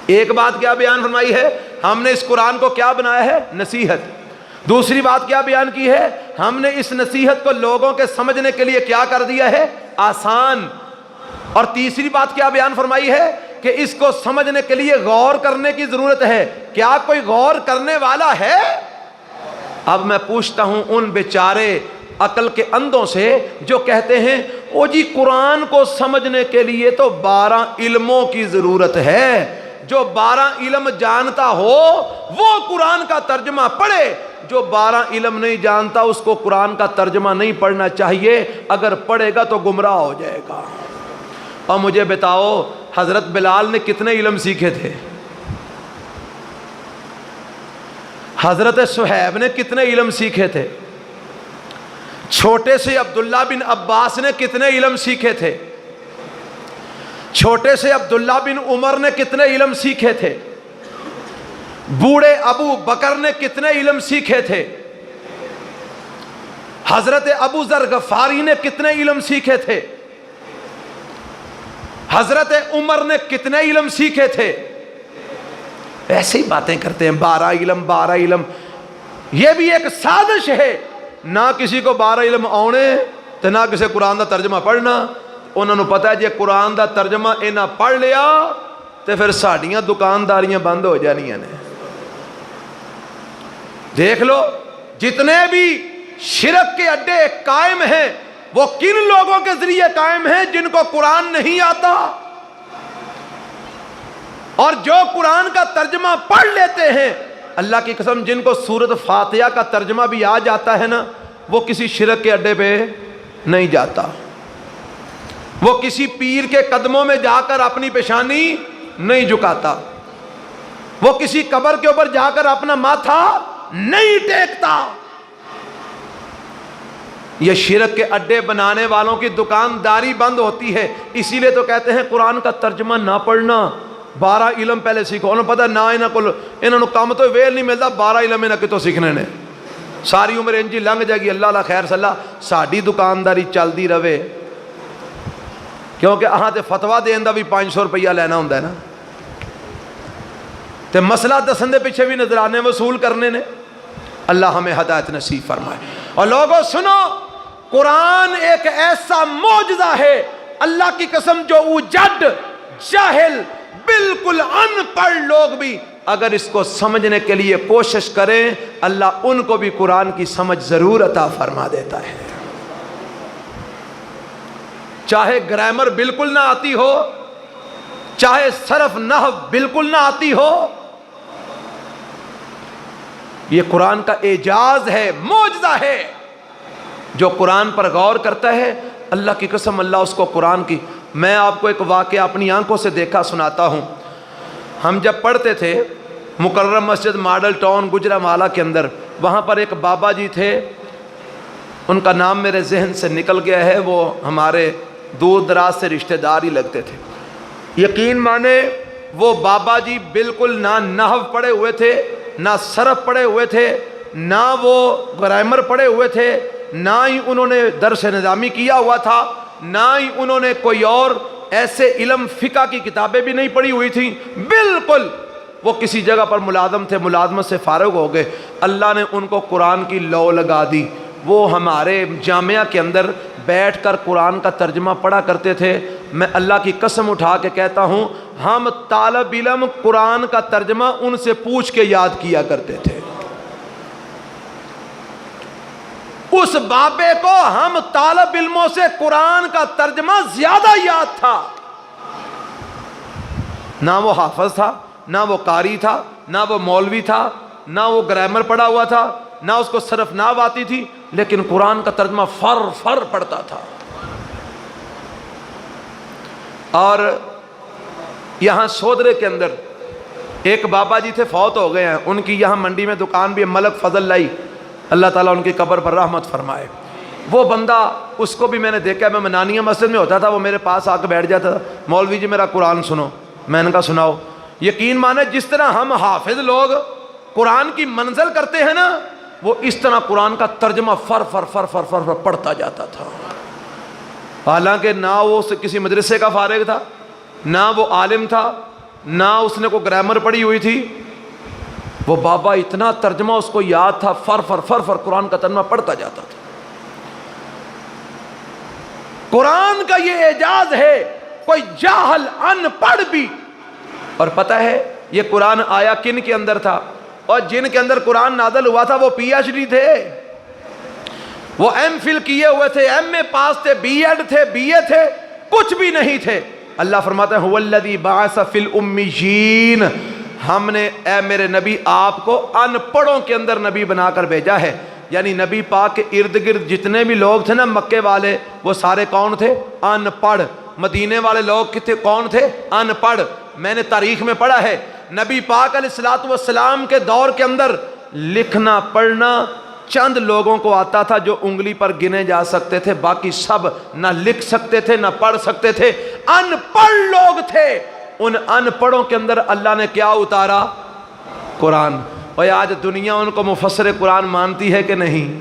ایک بات کیا بیان فرمائی ہے؟ ہم نے اس قرآن کو کیا بنایا ہے؟ نصیحت۔ دوسری بات کیا بیان کی ہے؟ ہم نے اس نصیحت کو لوگوں کے سمجھنے کے لیے کیا کر دیا ہے؟ آسان۔ اور تیسری بات کیا بیان فرمائی ہے؟ کہ اس کو سمجھنے کے لیے غور کرنے کی ضرورت ہے۔ کیا کوئی غور کرنے والا ہے؟ اب میں پوچھتا ہوں ان بیچارے عقل کے اندھوں سے جو کہتے ہیں او جی قرآن کو سمجھنے کے لیے تو 12 علموں کی ضرورت ہے، جو 12 علم جانتا ہو وہ قرآن کا ترجمہ پڑھے، جو 12 علم نہیں جانتا اس کو قرآن کا ترجمہ نہیں پڑھنا چاہیے، اگر پڑھے گا تو گمراہ ہو جائے گا۔ اور مجھے بتاؤ حضرت بلال نے کتنے علم سیکھے تھے؟ حضرت صہیب نے کتنے علم سیکھے تھے؟ چھوٹے سے عبداللہ بن عباس نے کتنے علم سیکھے تھے؟ چھوٹے سے عبداللہ بن عمر نے کتنے علم سیکھے تھے؟ بوڑھے ابو بکر نے کتنے علم سیکھے تھے؟ حضرت ابو ذر غفاری نے کتنے علم سیکھے تھے؟ حضرت عمر نے کتنے علم سیکھے تھے؟ ایسے ہی باتیں کرتے ہیں 12 علم 12 علم۔ یہ بھی ایک سازش ہے، نہ کسی کو 12 علم آنے تو نہ کسی قرآن دا ترجمہ پڑھنا۔ انہوں نے پتا ہے جی قرآن دا ترجمہ انہاں پڑھ لیا تو پھر ساڑیاں دکانداریاں بند ہو جانیاں نے۔ دیکھ لو جتنے بھی شرک کے اڈے قائم ہیں وہ کن لوگوں کے ذریعے قائم ہیں؟ جن کو قرآن نہیں آتا۔ اور جو قرآن کا ترجمہ پڑھ لیتے ہیں، اللہ کی قسم جن کو سورۃ فاتحہ کا ترجمہ بھی آ جاتا ہے نا، وہ کسی شرک کے اڈے پہ نہیں جاتا، وہ کسی پیر کے قدموں میں جا کر اپنی پیشانی نہیں جھکاتا، وہ کسی قبر کے اوپر جا کر اپنا ماتھا نہیں ٹیکتا۔ یہ شرک کے اڈے بنانے والوں کی دکانداری بند ہوتی ہے۔ اسی لیے تو کہتے ہیں قرآن کا ترجمہ نہ پڑھنا، 12 علم پہلے سیکھو۔ انہوں پتہ نہ انہوں نے کام تو ویل نہیں ملتا، 12 علم انہوں کتوں سیکھنے نے، ساری عمر انجی لنگ جائے گی۔ اللہ اللہ خیر صلاح ساڑی دکانداری چلتی رہے، کیونکہ اہاں تے فتوہ دین دا بھی 500 روپیہ لینا ہوندہ ہے نا، تے مسئلہ دسن دے پیچھے بھی نظرانے وصول کرنے نے۔ اللہ ہمیں ہدایت نصیب فرمائے۔ اور لوگوں سنو، قرآن ایک ایسا معجزہ ہے، اللہ کی قسم جو اوجڈ، جاہل، بالکل ان پڑھ لوگ بھی اگر اس کو سمجھنے کے لیے کوشش کریں، اللہ ان کو بھی قرآن کی سمجھ ضرور عطا فرما دیتا ہے۔ چاہے گرامر بالکل نہ آتی ہو، چاہے صرف نحو بالکل نہ آتی ہو، یہ قرآن کا اعجاز ہے، معجزہ ہے۔ جو قرآن پر غور کرتا ہے، اللہ کی قسم اللہ اس کو قرآن کی، میں آپ کو ایک واقعہ اپنی آنکھوں سے دیکھا سناتا ہوں۔ ہم جب پڑھتے تھے مکرم مسجد ماڈل ٹاؤن گجرانوالہ کے اندر، وہاں پر ایک بابا جی تھے، ان کا نام میرے ذہن سے نکل گیا ہے، وہ ہمارے دور دراز سے رشتہ دار ہی لگتے تھے۔ یقین مانے وہ بابا جی بالکل نہ نحو پڑھے ہوئے تھے، نہ صرف پڑھے ہوئے تھے، نہ وہ گرامر پڑھے ہوئے تھے، نہ ہی انہوں نے درس نظامی کیا ہوا تھا، نہ ہی انہوں نے کوئی اور ایسے علم فقہ کی کتابیں بھی نہیں پڑھی ہوئی تھیں، بالکل وہ کسی جگہ پر ملازم تھے، ملازمت سے فارغ ہو گئے۔ اللہ نے ان کو قرآن کی لو لگا دی، وہ ہمارے جامعہ کے اندر بیٹھ کر قرآن کا ترجمہ پڑھا کرتے تھے۔ میں اللہ کی قسم اٹھا کے کہتا ہوں، ہم طالب علم قرآن کا ترجمہ ان سے پوچھ کے یاد کیا کرتے تھے۔ اس بابے کو ہم طالب علموں سے قرآن کا ترجمہ زیادہ یاد تھا۔ نہ وہ حافظ تھا، نہ وہ قاری تھا، نہ وہ مولوی تھا، نہ وہ گرامر پڑھا ہوا تھا، نہ اس کو صرف نحو آتی تھی، لیکن قرآن کا ترجمہ فر پڑھتا تھا۔ اور یہاں سودرے کے اندر ایک بابا جی تھے، فوت ہو گئے ہیں، ان کی یہاں منڈی میں دکان بھی ہے، ملک فضل لائی، اللہ تعالیٰ ان کی قبر پر رحمت فرمائے۔ وہ بندہ، اس کو بھی میں نے دیکھا، میں منانیہ مسجد میں ہوتا تھا، وہ میرے پاس آ کے بیٹھ جاتا تھا، مولوی جی میرا قرآن سنو، میں نے کہا سناؤ۔ یقین مانے جس طرح ہم حافظ لوگ قرآن کی منزل کرتے ہیں نا، وہ اس طرح قرآن کا ترجمہ فر پڑھتا جاتا تھا۔ حالانکہ نہ وہ کسی مدرسے کا فارغ تھا، نہ وہ عالم تھا، نہ اس نے کوئی گرامر پڑھی ہوئی تھی، وہ بابا اتنا ترجمہ اس کو یاد تھا، فر قرآن کا ترجمہ پڑھتا جاتا تھا۔ قرآن کا یہ اعجاز ہے، کوئی جاہل ان پڑھ بھی، اور پتہ ہے یہ قرآن آیا کن کے اندر تھا، اور جن کے اندر قرآن نازل ہوا تھا وہ پی ایچ ڈی تھے، وہ ایم فل کیے ہوئے تھے، ایم اے پاس تھے، بی ایڈ تھے، بی اے تھے، کچھ بھی نہیں تھے۔ اللہ فرماتا ہے هو الذی بعث فی الامیین، ہم نے اے میرے نبی آپ کو ان پڑھوں کے اندر نبی بنا کر بھیجا ہے۔ یعنی نبی پاک کے ارد گرد جتنے بھی لوگ تھے نا مکے والے، وہ سارے کون تھے؟ ان پڑھ۔ مدینے والے لوگ کتنے کون تھے؟ ان پڑھ۔ میں نے تاریخ میں پڑھا ہے نبی پاک علیہ الصلوۃ والسلام کے دور کے اندر لکھنا پڑھنا چند لوگوں کو آتا تھا، جو انگلی پر گنے جا سکتے تھے، باقی سب نہ لکھ سکتے تھے نہ پڑھ سکتے تھے، ان پڑھ لوگ تھے۔ ان ان پڑھوں کے اندر اللہ نے کیا اتارا؟ قرآن۔ اور آج دنیا ان کو مفسر قرآن مانتی ہے کہ نہیں؟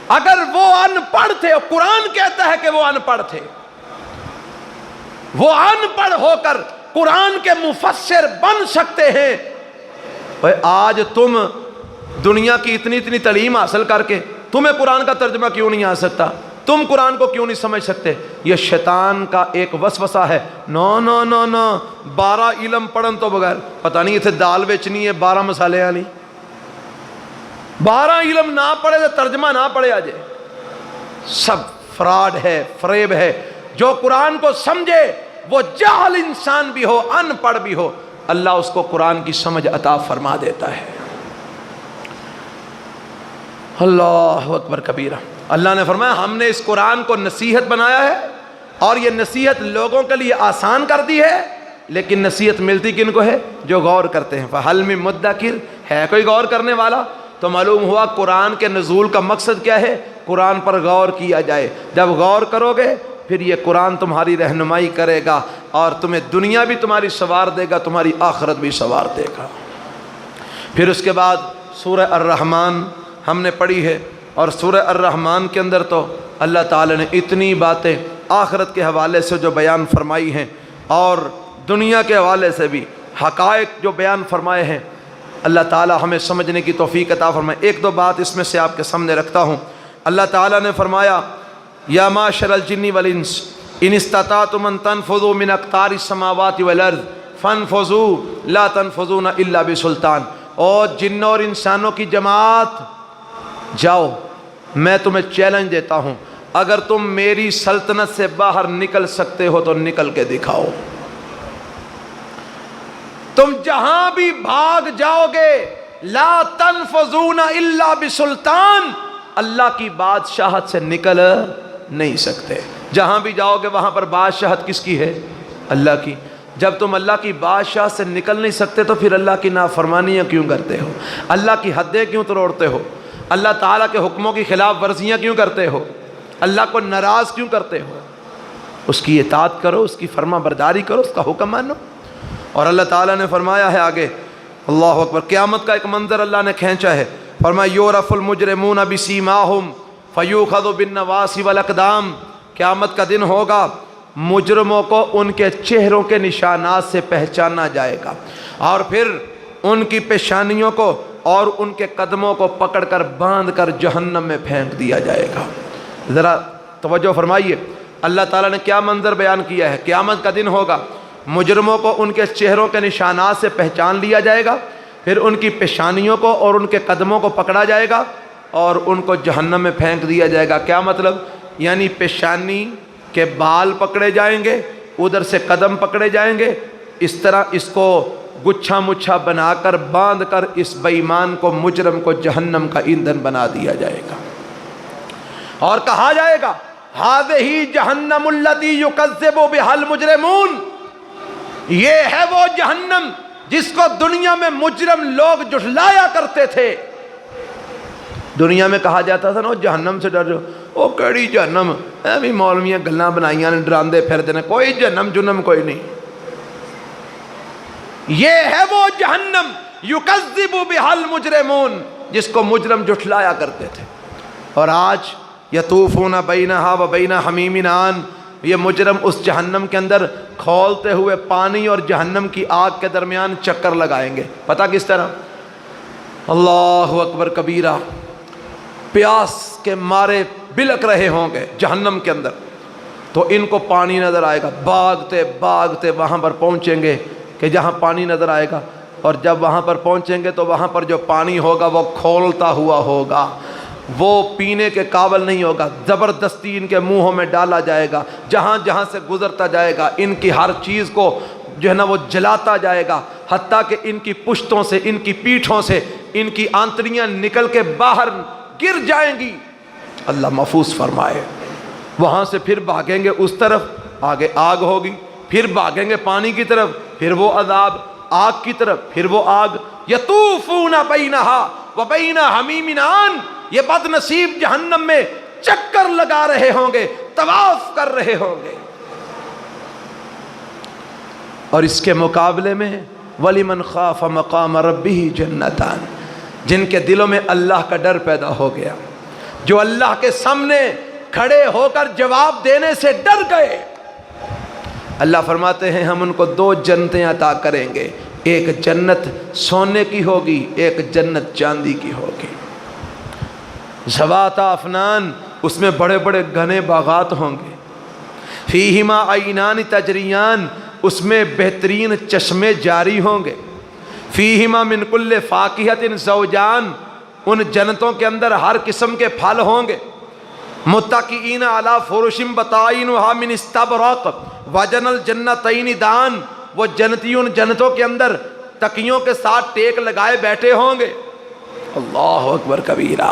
اگر وہ ان پڑھ تھے، قرآن کہتا ہے کہ وہ ان پڑھ تھے، وہ ان پڑھ ہو کر قرآن کے مفسر بن سکتے ہیں، آج تم دنیا کی اتنی تعلیم حاصل کر کے تمہیں قرآن کا ترجمہ کیوں نہیں آ سکتا؟ تم قرآن کو کیوں نہیں سمجھ سکتے؟ یہ شیطان کا ایک وسوسہ ہے۔ نو 12 علم پڑھن تو بغیر پتہ نہیں اتنے دال بیچنی ہے 12 مسالے والی، 12 علم نہ پڑھے تو ترجمہ نہ پڑھے آ جائے، سب فراڈ ہے، فریب ہے۔ جو قرآن کو سمجھے وہ جاہل انسان بھی ہو، ان پڑھ بھی ہو، اللہ اس کو قرآن کی سمجھ عطا فرما دیتا ہے۔ اللہ اکبر کبیرہ۔ اللہ نے فرمایا ہم نے اس قرآن کو نصیحت بنایا ہے، اور یہ نصیحت لوگوں کے لیے آسان کر دی ہے، لیکن نصیحت ملتی کن کو ہے؟ جو غور کرتے ہیں۔ فَهَلْ مِن مُدَّكِرٍ، ہے کوئی غور کرنے والا؟ تو معلوم ہوا قرآن کے نزول کا مقصد کیا ہے؟ قرآن پر غور کیا جائے۔ جب غور کرو گے پھر یہ قرآن تمہاری رہنمائی کرے گا، اور تمہیں دنیا بھی تمہاری سنوار دے گا، تمہاری آخرت بھی سنوار دے گا۔ پھر اس کے بعد سورہ الرحمن ہم نے پڑھی ہے، اور سورہ الرحمن کے اندر تو اللہ تعالی نے اتنی باتیں آخرت کے حوالے سے جو بیان فرمائی ہیں، اور دنیا کے حوالے سے بھی حقائق جو بیان فرمائے ہیں، اللہ تعالی ہمیں سمجھنے کی توفیق عطا فرمائے۔ ایک دو بات اس میں سے آپ کے سامنے رکھتا ہوں۔ اللہ تعالی نے فرمایا یا معشر الجن والانس ان استطعتم ان تنفذوا من اقطار السماوات والارض فانفذوا لا تنفذون الا بسلطان۔ اور جنوں اور انسانوں کی جماعت، جاؤ، میں تمہیں چیلنج دیتا ہوں، اگر تم میری سلطنت سے باہر نکل سکتے ہو تو نکل کے دکھاؤ۔ تم جہاں بھی بھاگ جاؤ گے، لا تنفذون الا بسلطان، اللہ کی بادشاہت سے نکل نہیں سکتے۔ جہاں بھی جاؤ گے وہاں پر بادشاہت کس کی ہے؟ اللہ کی۔ جب تم اللہ کی بادشاہ سے نکل نہیں سکتے تو پھر اللہ کی نافرمانیاں کیوں کرتے ہو؟ اللہ کی حدیں کیوں توڑتے ہو؟ اللہ تعالیٰ کے حکموں کی خلاف ورزیاں کیوں کرتے ہو؟ اللہ کو ناراض کیوں کرتے ہو؟ اس کی اطاعت کرو، اس کی فرما برداری کرو، اس کا حکم مانو۔ اور اللہ تعالیٰ نے فرمایا ہے آگے، اللہ اکبر، قیامت کا ایک منظر اللہ نے کھینچا ہے، فرمایا یورف المجرمون بسیماہم فیوخذ بالنواصی والاقدام۔ قیامت کا دن ہوگا، مجرموں کو ان کے چہروں کے نشانات سے پہچانا جائے گا، اور پھر ان کی پیشانیوں کو اور ان کے قدموں کو پکڑ کر باندھ کر جہنم میں پھینک دیا جائے گا۔ ذرا توجہ فرمائیے، اللہ تعالیٰ نے کیا منظر بیان کیا ہے۔ قیامت کا دن ہوگا، مجرموں کو ان کے چہروں کے نشانات سے پہچان لیا جائے گا، پھر ان کی پیشانیوں کو اور ان کے قدموں کو پکڑا جائے گا اور ان کو جہنم میں پھینک دیا جائے گا۔ کیا مطلب؟ یعنی پیشانی کے بال پکڑے جائیں گے، ادھر سے قدم پکڑے جائیں گے، اس طرح اس کو گچھا مچھا بنا کر باندھ کر اس بے ایمان کو، مجرم کو جہنم کا ایندھن بنا دیا جائے گا، اور کہا جائے گا ہذہ جہنم التی یکذب بہا المجرمون، یہ ہے وہ جہنم جس کو دنیا میں مجرم لوگ جھٹلایا کرتے تھے۔ دنیا میں کہا جاتا تھا نا جہنم سے ڈر جاؤ، وہ کیڑی جہنم، بھی مولویاں گلاں بنائیاں نے، ڈراندے پھرتے نے، کوئی جہنم جنم کوئی نہیں۔ یہ ہے وہ جہنم یکذب بہا المجرمون، جس کو مجرم جھٹلایا کرتے تھے۔ اور آج یطوفون بینہا و بین حمیم آن، یہ مجرم اس جہنم کے اندر کھولتے ہوئے پانی اور جہنم کی آگ کے درمیان چکر لگائیں گے۔ پتہ کس طرح؟ اللہ اکبر کبیرہ، پیاس کے مارے بلک رہے ہوں گے جہنم کے اندر، تو ان کو پانی نظر آئے گا، بھاگتے بھاگتے وہاں پر پہنچیں گے کہ جہاں پانی نظر آئے گا، اور جب وہاں پر پہنچیں گے تو وہاں پر جو پانی ہوگا وہ کھولتا ہوا ہوگا، وہ پینے کے قابل نہیں ہوگا، زبردستی ان کے منہوں میں ڈالا جائے گا، جہاں جہاں سے گزرتا جائے گا ان کی ہر چیز کو جو ہے نا وہ جلاتا جائے گا، حتیٰ کہ ان کی پشتوں سے، ان کی پیٹھوں سے ان کی آنتڑیاں نکل کے باہر گر جائیں گی۔ اللہ محفوظ فرمائے۔ وہاں سے پھر بھاگیں گے اس طرف، آگے آگ ہوگی، پھر بھاگیں گے پانی کی طرف، پھر وہ عذاب، آگ کی طرف، پھر وہ آگ۔ یطوفون بینہا و بین حمیم آن، یہ بد نصیب جہنم میں چکر لگا رہے ہوں گے، طواف کر رہے ہوں گے۔ اور اس کے مقابلے میں وَلِمَنْ خَافَ مَقَامَ رَبِّهِ جَنَّتَانِ، جن کے دلوں میں اللہ کا ڈر پیدا ہو گیا، جو اللہ کے سامنے کھڑے ہو کر جواب دینے سے ڈر گئے، اللہ فرماتے ہیں ہم ان کو دو جنتیں عطا کریں گے، ایک جنت سونے کی ہوگی، ایک جنت چاندی کی ہوگی، ذوات افنان، اس میں بڑے بڑے گھنے باغات ہوں گے، فیہما عینان تجریان، اس میں بہترین چشمے جاری ہوں گے، فیہما من کل فاکہۃ زوجان، ان جنتوں کے اندر ہر قسم کے پھل ہوں گے، متکئین علی فرش بطائنھا من استبرق وجن الجنتین دان، وہ جنتی ان جنتوں کے اندر تکیوں کے ساتھ ٹیک لگائے بیٹھے ہوں گے، اللہ اکبر کبیرہ۔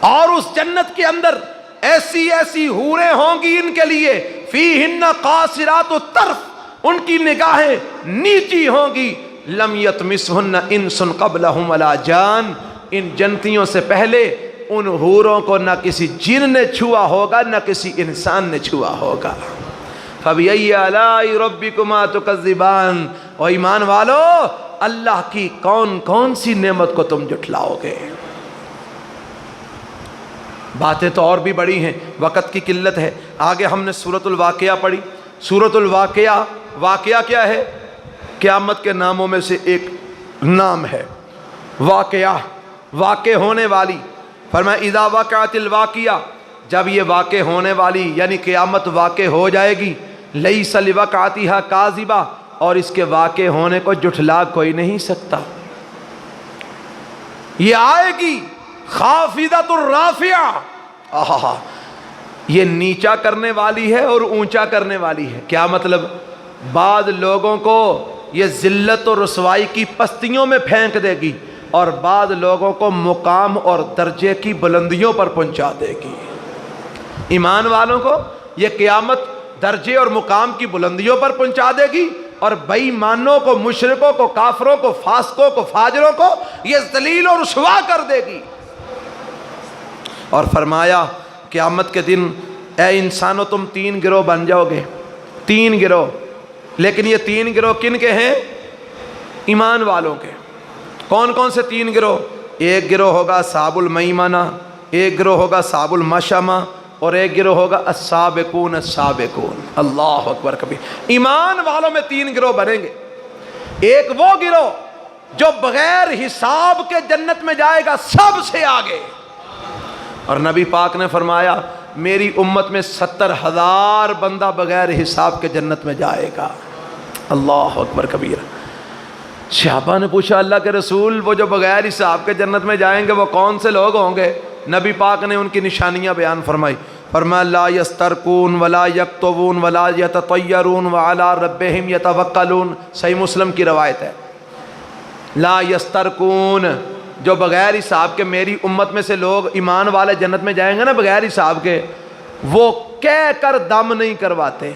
اور اس جنت کے اندر ایسی ایسی حوریں ہوں گی ان کے لیے، فیہن قاصرات الطرف، ان کی نگاہیں نیچی ہوں گی، لم یطمثہن انس قبلہم ولا جان، ان جنتیوں سے پہلے ان حوروں کو نہ کسی جن نے چھوا ہوگا نہ کسی انسان نے چھوا ہوگا۔ فَبِأَيِّ آلَاءِ رَبِّكُمَا تُكَذِّبَانِ، اور ایمان والو اللہ کی کون کون سی نعمت کو تم جھٹلاؤ گے؟ باتیں تو اور بھی بڑی ہیں، وقت کی قلت ہے۔ آگے ہم نے سورۃ الواقعہ پڑھی۔ سورۃ الواقعہ، واقعہ کیا ہے؟ قیامت کے ناموں میں سے ایک نام ہے واقعہ، واقع ہونے والی۔ فرمایا اذا وقعت الواقعہ، جب یہ واقع ہونے والی یعنی قیامت واقع ہو جائے گی، لیس لوقعتھا کاذبہ، اور اس کے واقع ہونے کو جھٹلا کوئی نہیں سکتا۔ یہ آئے گی خافضۃ الرافعہ، یہ نیچا کرنے والی ہے اور اونچا کرنے والی ہے۔ کیا مطلب؟ بعض لوگوں کو یہ ذلت و رسوائی کی پستیوں میں پھینک دے گی، اور بعض لوگوں کو مقام اور درجے کی بلندیوں پر پہنچا دے گی۔ ایمان والوں کو یہ قیامت درجے اور مقام کی بلندیوں پر پہنچا دے گی، اور بے ایمانوں کو، مشرکوں کو، کافروں کو، فاسقوں کو، فاجروں کو یہ ذلیل اور رسوا کر دے گی۔ اور فرمایا قیامت کے دن اے انسانوں تم تین گروہ بن جاؤ گے، تین گروہ، لیکن یہ تین گروہ کن کے ہیں؟ ایمان والوں کے۔ کون کون سے تین گروہ؟ ایک گروہ ہوگا اصحاب المیمنہ، ایک گروہ ہوگا اصحاب المشأمہ، اور ایک گروہ ہوگا السابقون السابقون۔ اللہ اکبر کبیر۔ ایمان والوں میں تین گروہ بنیں گے۔ ایک وہ گروہ جو بغیر حساب کے جنت میں جائے گا، سب سے آگے، اور نبی پاک نے فرمایا میری امت میں 70,000 بندہ بغیر حساب کے جنت میں جائے گا۔ اللہ اکبر کبیر۔ صحابہ نے پوچھا اللہ کے رسول وہ جو بغیر حساب کے جنت میں جائیں گے وہ کون سے لوگ ہوں گے؟ نبی پاک نے ان کی نشانیاں بیان فرمائی۔ فرمایا لا یسترقون ولا یکتوون ولا یتطیرون وعلی ربہم یتوکلون، صحیح مسلم کی روایت ہے۔ لا یسترقون، جو بغیر حساب کے میری امت میں سے لوگ ایمان والے جنت میں جائیں گے نا بغیر حساب کے، وہ کہہ کر دم نہیں کرواتے،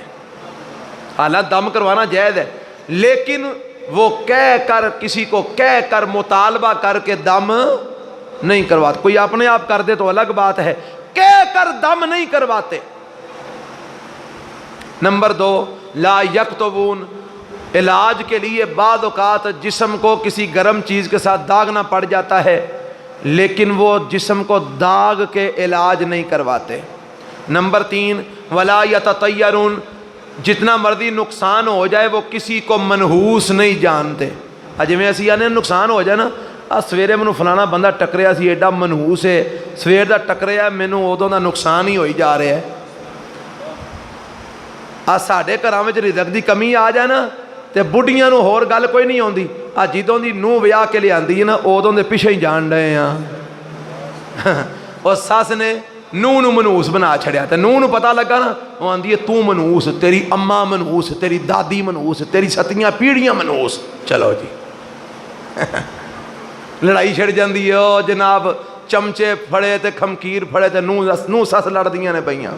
حالانکہ دم کروانا جائز ہے، لیکن وہ کہہ کر، کسی کو کہہ کر مطالبہ کر کے دم نہیں کرواتے۔ کوئی اپنے آپ کر دے تو الگ بات ہے، کہہ کر دم نہیں کرواتے۔ نمبر 2 لا یکتوون، علاج کے لیے بعض اوقات جسم کو کسی گرم چیز کے ساتھ داغنا پڑ جاتا ہے، لیکن وہ جسم کو داغ کے علاج نہیں کرواتے۔ نمبر 3 ولا یتطیرون، جتنا مرضی نقصان ہو جائے وہ کسی کو منحوس نہیں جانتے۔ جویں اسی آنے نقصان ہو جائے نا، سویرے مینوں فلانا بندہ ٹکریا سی ایڈا منحوس ہے، سویر دا ٹکریا مینوں ادوں دا نقصان ہی ہوئی جا رہا ہے۔ ساڈے گھراں وچ رزق دی کمی آ جائے نا تے بڑھیاں نوں ہور گل کوئی نہیں آندی، جدوں دی نوح ویاہ کے لیاندی ہے نا ادوں دے پیچھے ہی جان رہے ہاں۔ اور ساس نے نوح نو منحوس بنا چھڑیا، تے نوح نو پتہ لگا نا، وہ آندی ہے تو منحوس، تیری اماں منحوس، تیری دادی منحوس، تیری ستیاں پیڑیاں منحوس۔ چلو جی لڑائی چھڑ جاندی ہے، او جناب چمچے پھڑے تے کھمکیر پھڑے تے نوح سس لڑدیاں نے پئیاں۔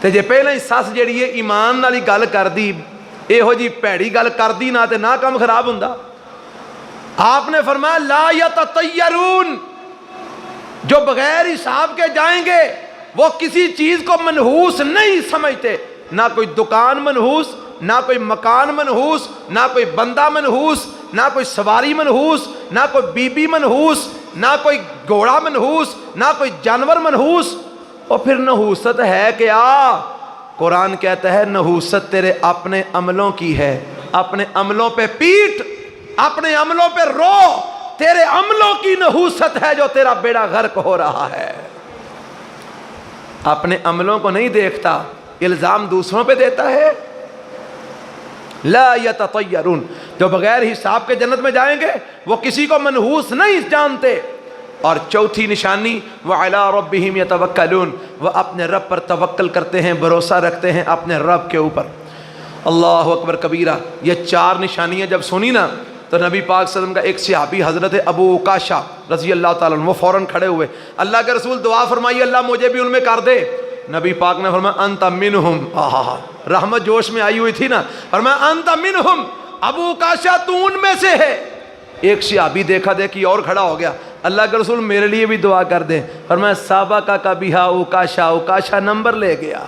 تے جے پہلے ہی سس جیڑی ہے ایمان والی گل کردی، یہو جی پیڑی گل کردی نہ تے نہ کام خراب ہوندا۔ آپ نے فرمایا لا یتطیرون، جو بغیر حساب کے جائیں گے وہ کسی چیز کو منحوس نہیں سمجھتے، نہ کوئی دکان منحوس، نہ کوئی مکان منحوس، نہ کوئی بندہ منحوس، نہ کوئی سواری منحوس، نہ کوئی بی بی منحوس، نہ کوئی گھوڑا منحوس، نہ کوئی جانور منحوس۔ اور پھر نحوست ہے کیا؟ قرآن کہتا ہے نحوست تیرے اپنے عملوں کی ہے، اپنے عملوں پہ پیٹ، اپنے عملوں پہ رو، تیرے عملوں کی نحوست ہے جو تیرا بیڑا غرق ہو رہا ہے۔ اپنے عملوں کو نہیں دیکھتا، الزام دوسروں پہ دیتا ہے۔ لا یتطیرون، جو بغیر حساب کے جنت میں جائیں گے وہ کسی کو منحوس نہیں جانتے۔ اور چوتھی نشانی وَعَلَىٰ رَبِّهِمْ يَتَوَكَّلُونَ، وہ اپنے رب پر توکل کرتے ہیں، بھروسہ رکھتے ہیں اپنے رب کے اوپر۔ اللہ اکبر کبیرہ۔ یہ چار نشانیاں جب سنی نا تو نبی پاک صلی اللہ علیہ وسلم کا ایک صحابی حضرت ابو عکاشہ رضی اللہ تعالیٰ عنہ وہ فوراً کھڑے ہوئے، اللہ کے رسول دعا فرمائیے اللہ مجھے بھی ان میں کر دے۔ نبی پاک نے فرمایا انت منہم، رحمت جوش میں آئی ہوئی تھی نا، فرمایا انت منہم، ابو عکاشہ تو ان میں سے ہے۔ ایک صحابی دیکھا دیکھی اور کھڑا ہو گیا، اللہ کے رسول میرے لیے بھی دعا کر دیں۔ فرمایا سابقہ کا بہا عکاشہ، عکاشہ نمبر لے گیا۔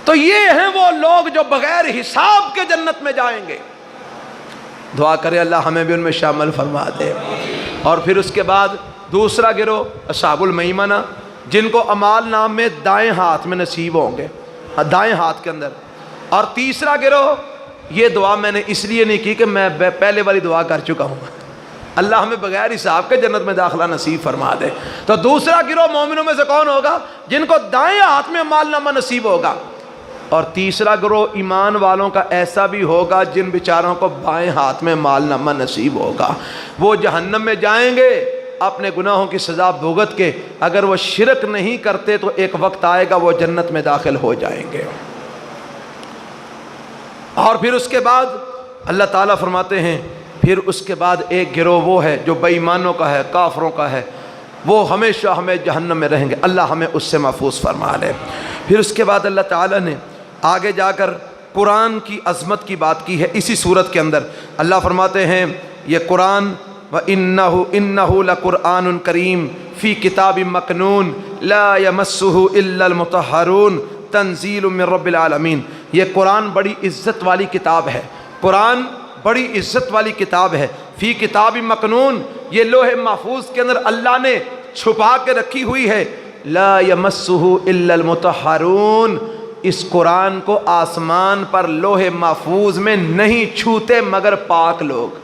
تو یہ ہیں وہ لوگ جو بغیر حساب کے جنت میں جائیں گے۔ دعا کرے اللہ ہمیں بھی ان میں شامل فرما دے۔ اور پھر اس کے بعد دوسرا گروہ اصحاب المیمنہ، جن کو اعمال نام میں دائیں ہاتھ میں نصیب ہوں گے، دائیں ہاتھ کے اندر۔ اور تیسرا گروہ، یہ دعا میں نے اس لیے نہیں کی کہ میں پہلے والی دعا کر چکا ہوں، اللہ ہمیں بغیر حساب کے جنت میں داخلہ نصیب فرما دے۔ تو دوسرا گروہ مومنوں میں سے کون ہوگا؟ جن کو دائیں ہاتھ میں اعمال نامہ نصیب ہوگا۔ اور تیسرا گروہ ایمان والوں کا ایسا بھی ہوگا جن بیچاروں کو بائیں ہاتھ میں اعمال نامہ نصیب ہوگا، وہ جہنم میں جائیں گے اپنے گناہوں کی سزا بھگت کے۔ اگر وہ شرک نہیں کرتے تو ایک وقت آئے گا وہ جنت میں داخل ہو جائیں گے۔ اور پھر اس کے بعد اللہ تعالیٰ فرماتے ہیں پھر اس کے بعد ایک گروہ وہ ہے جو بے ایمانوں کا ہے، کافروں کا ہے، وہ ہمیشہ ہمیں جہنم میں رہیں گے، اللہ ہمیں اس سے محفوظ فرما لے۔ پھر اس کے بعد اللہ تعالیٰ نے آگے جا کر قرآن کی عظمت کی بات کی ہے اسی صورت کے اندر۔ اللہ فرماتے ہیں یہ قرآن وَإِنَّهُ لَقُرْآنٌ کریم فی کتاب مکنون لا یمسہ الا المطہرون تنزیل من رب العالمین۔ یہ قرآن بڑی عزت والی کتاب ہے، قرآن بڑی عزت والی کتاب ہے۔ فی کتاب مکنون، یہ لوح محفوظ کے اندر اللہ نے چھپا کے رکھی ہوئی ہے۔ لا یمسہ الا المطہرون، اس قرآن کو آسمان پر لوح محفوظ میں نہیں چھوتے مگر پاک لوگ۔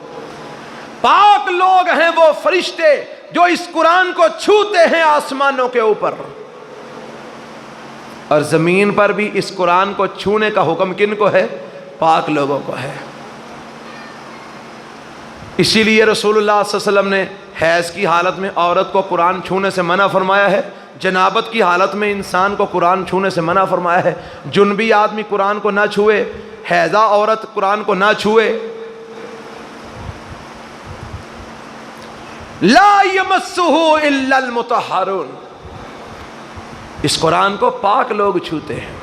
پاک لوگ ہیں وہ فرشتے جو اس قرآن کو چھوتے ہیں آسمانوں کے اوپر، اور زمین پر بھی اس قرآن کو چھونے کا حکم کن کو ہے؟ پاک لوگوں کو ہے۔ اسی لیے رسول اللہ صلی اللہ علیہ وسلم نے حیض کی حالت میں عورت کو قرآن چھونے سے منع فرمایا ہے، جنابت کی حالت میں انسان کو قرآن چھونے سے منع فرمایا ہے، جنبی آدمی قرآن کو نہ چھوئے، حیضہ عورت قرآن کو نہ چھوئے۔ لا یمسہ الا المطہرون، اس قرآن کو پاک لوگ چھوتے ہیں۔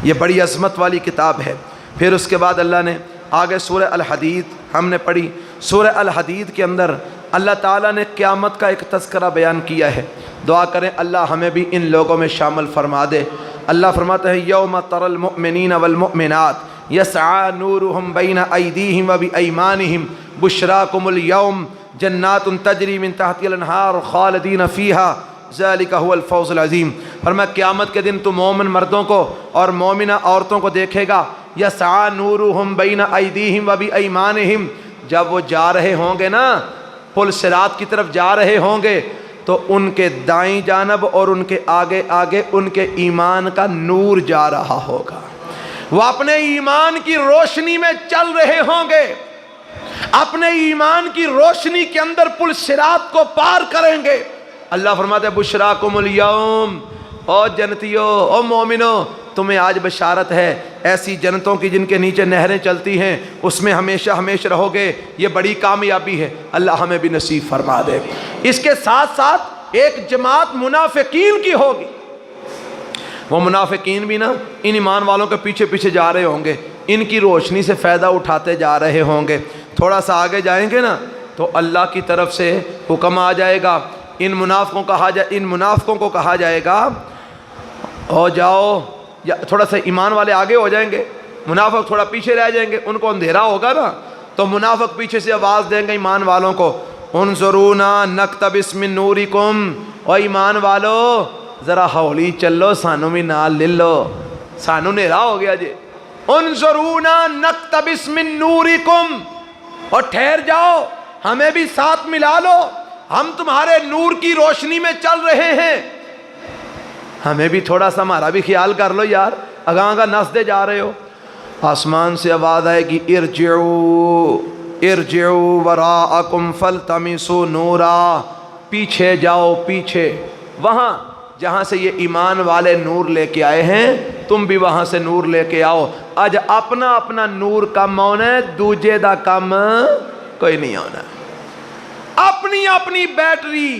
یہ بڑی عظمت والی کتاب ہے۔ پھر اس کے بعد اللہ نے آگے سورہ الحدید ہم نے پڑھی، سورہ الحدید کے اندر اللہ تعالیٰ نے قیامت کا ایک تذکرہ بیان کیا ہے۔ دعا کریں اللہ ہمیں بھی ان لوگوں میں شامل فرما دے۔ اللہ فرماتا ہے یوم تری المؤمنین والمؤمنات یسعی نورہم بین ایدیہم وبایمانہم بشراکم اليوم جنات تجری من تحتها الانہار خالدین فیہا ذالک هو الفوز العظیم۔ فرمایا قیامت کے دن تو مومن مردوں کو اور مومنہ عورتوں کو دیکھے گا، یسعی نورہم بین ایدیہم وبایمانہم، جب وہ جا رہے ہوں گے نا پل صراط کی طرف جا رہے ہوں گے تو ان کے دائیں جانب اور ان کے آگے آگے ان کے ایمان کا نور جا رہا ہوگا، وہ اپنے ایمان کی روشنی میں چل رہے ہوں گے، اپنے ایمان کی روشنی کے اندر پل صراط کو پار کریں گے۔ اللہ فرماتے ہیں بشراکم الیوم، او جنتیو، او مومنو، تمہیں آج بشارت ہے ایسی جنتوں کی جن کے نیچے نہریں چلتی ہیں، اس میں ہمیشہ ہمیشہ رہو گے، یہ بڑی کامیابی ہے، اللہ ہمیں بھی نصیب فرما دے۔ اس کے ساتھ ساتھ ایک جماعت منافقین کی ہوگی، وہ منافقین بھی نا ان ایمان والوں کے پیچھے پیچھے جا رہے ہوں گے، ان کی روشنی سے فائدہ اٹھاتے جا رہے ہوں گے۔ تھوڑا سا آگے جائیں گے نا تو اللہ کی طرف سے حکم آ جائے گا، ان منافقوں کو کہا جائے گا ہو جاؤ، یا تھوڑا سا ایمان والے آگے ہو جائیں گے، منافق تھوڑا پیچھے رہ جائیں گے، ان کو اندھیرا ہوگا نا تو منافق پیچھے سے آواز دیں گے ایمان والوں کو انظرونا نقتبس من نورکم، او ایمان والو ذرا ہولی چلو سانو بھی نال لے لو، سانو نیرا ہو گیا جی، انظرونا نقتبس من نورکم، اور ٹھہر جاؤ ہمیں بھی ساتھ ملا لو، ہم تمہارے نور کی روشنی میں چل رہے ہیں، ہمیں بھی تھوڑا سا ہمارا بھی خیال کر لو یار، اگاں کا نس دے جا رہے ہو۔ آسمان سے آواز آئے گی ارجعو ارجعوا وراءکم فالتمسوا نورا، پیچھے جاؤ پیچھے، وہاں جہاں سے یہ ایمان والے نور لے کے آئے ہیں تم بھی وہاں سے نور لے کے آؤ۔ اج اپنا اپنا نور کم ہونا ہے، دوجے دا کم کوئی نہیں ہونا۔ اپنی اپنی بیٹری،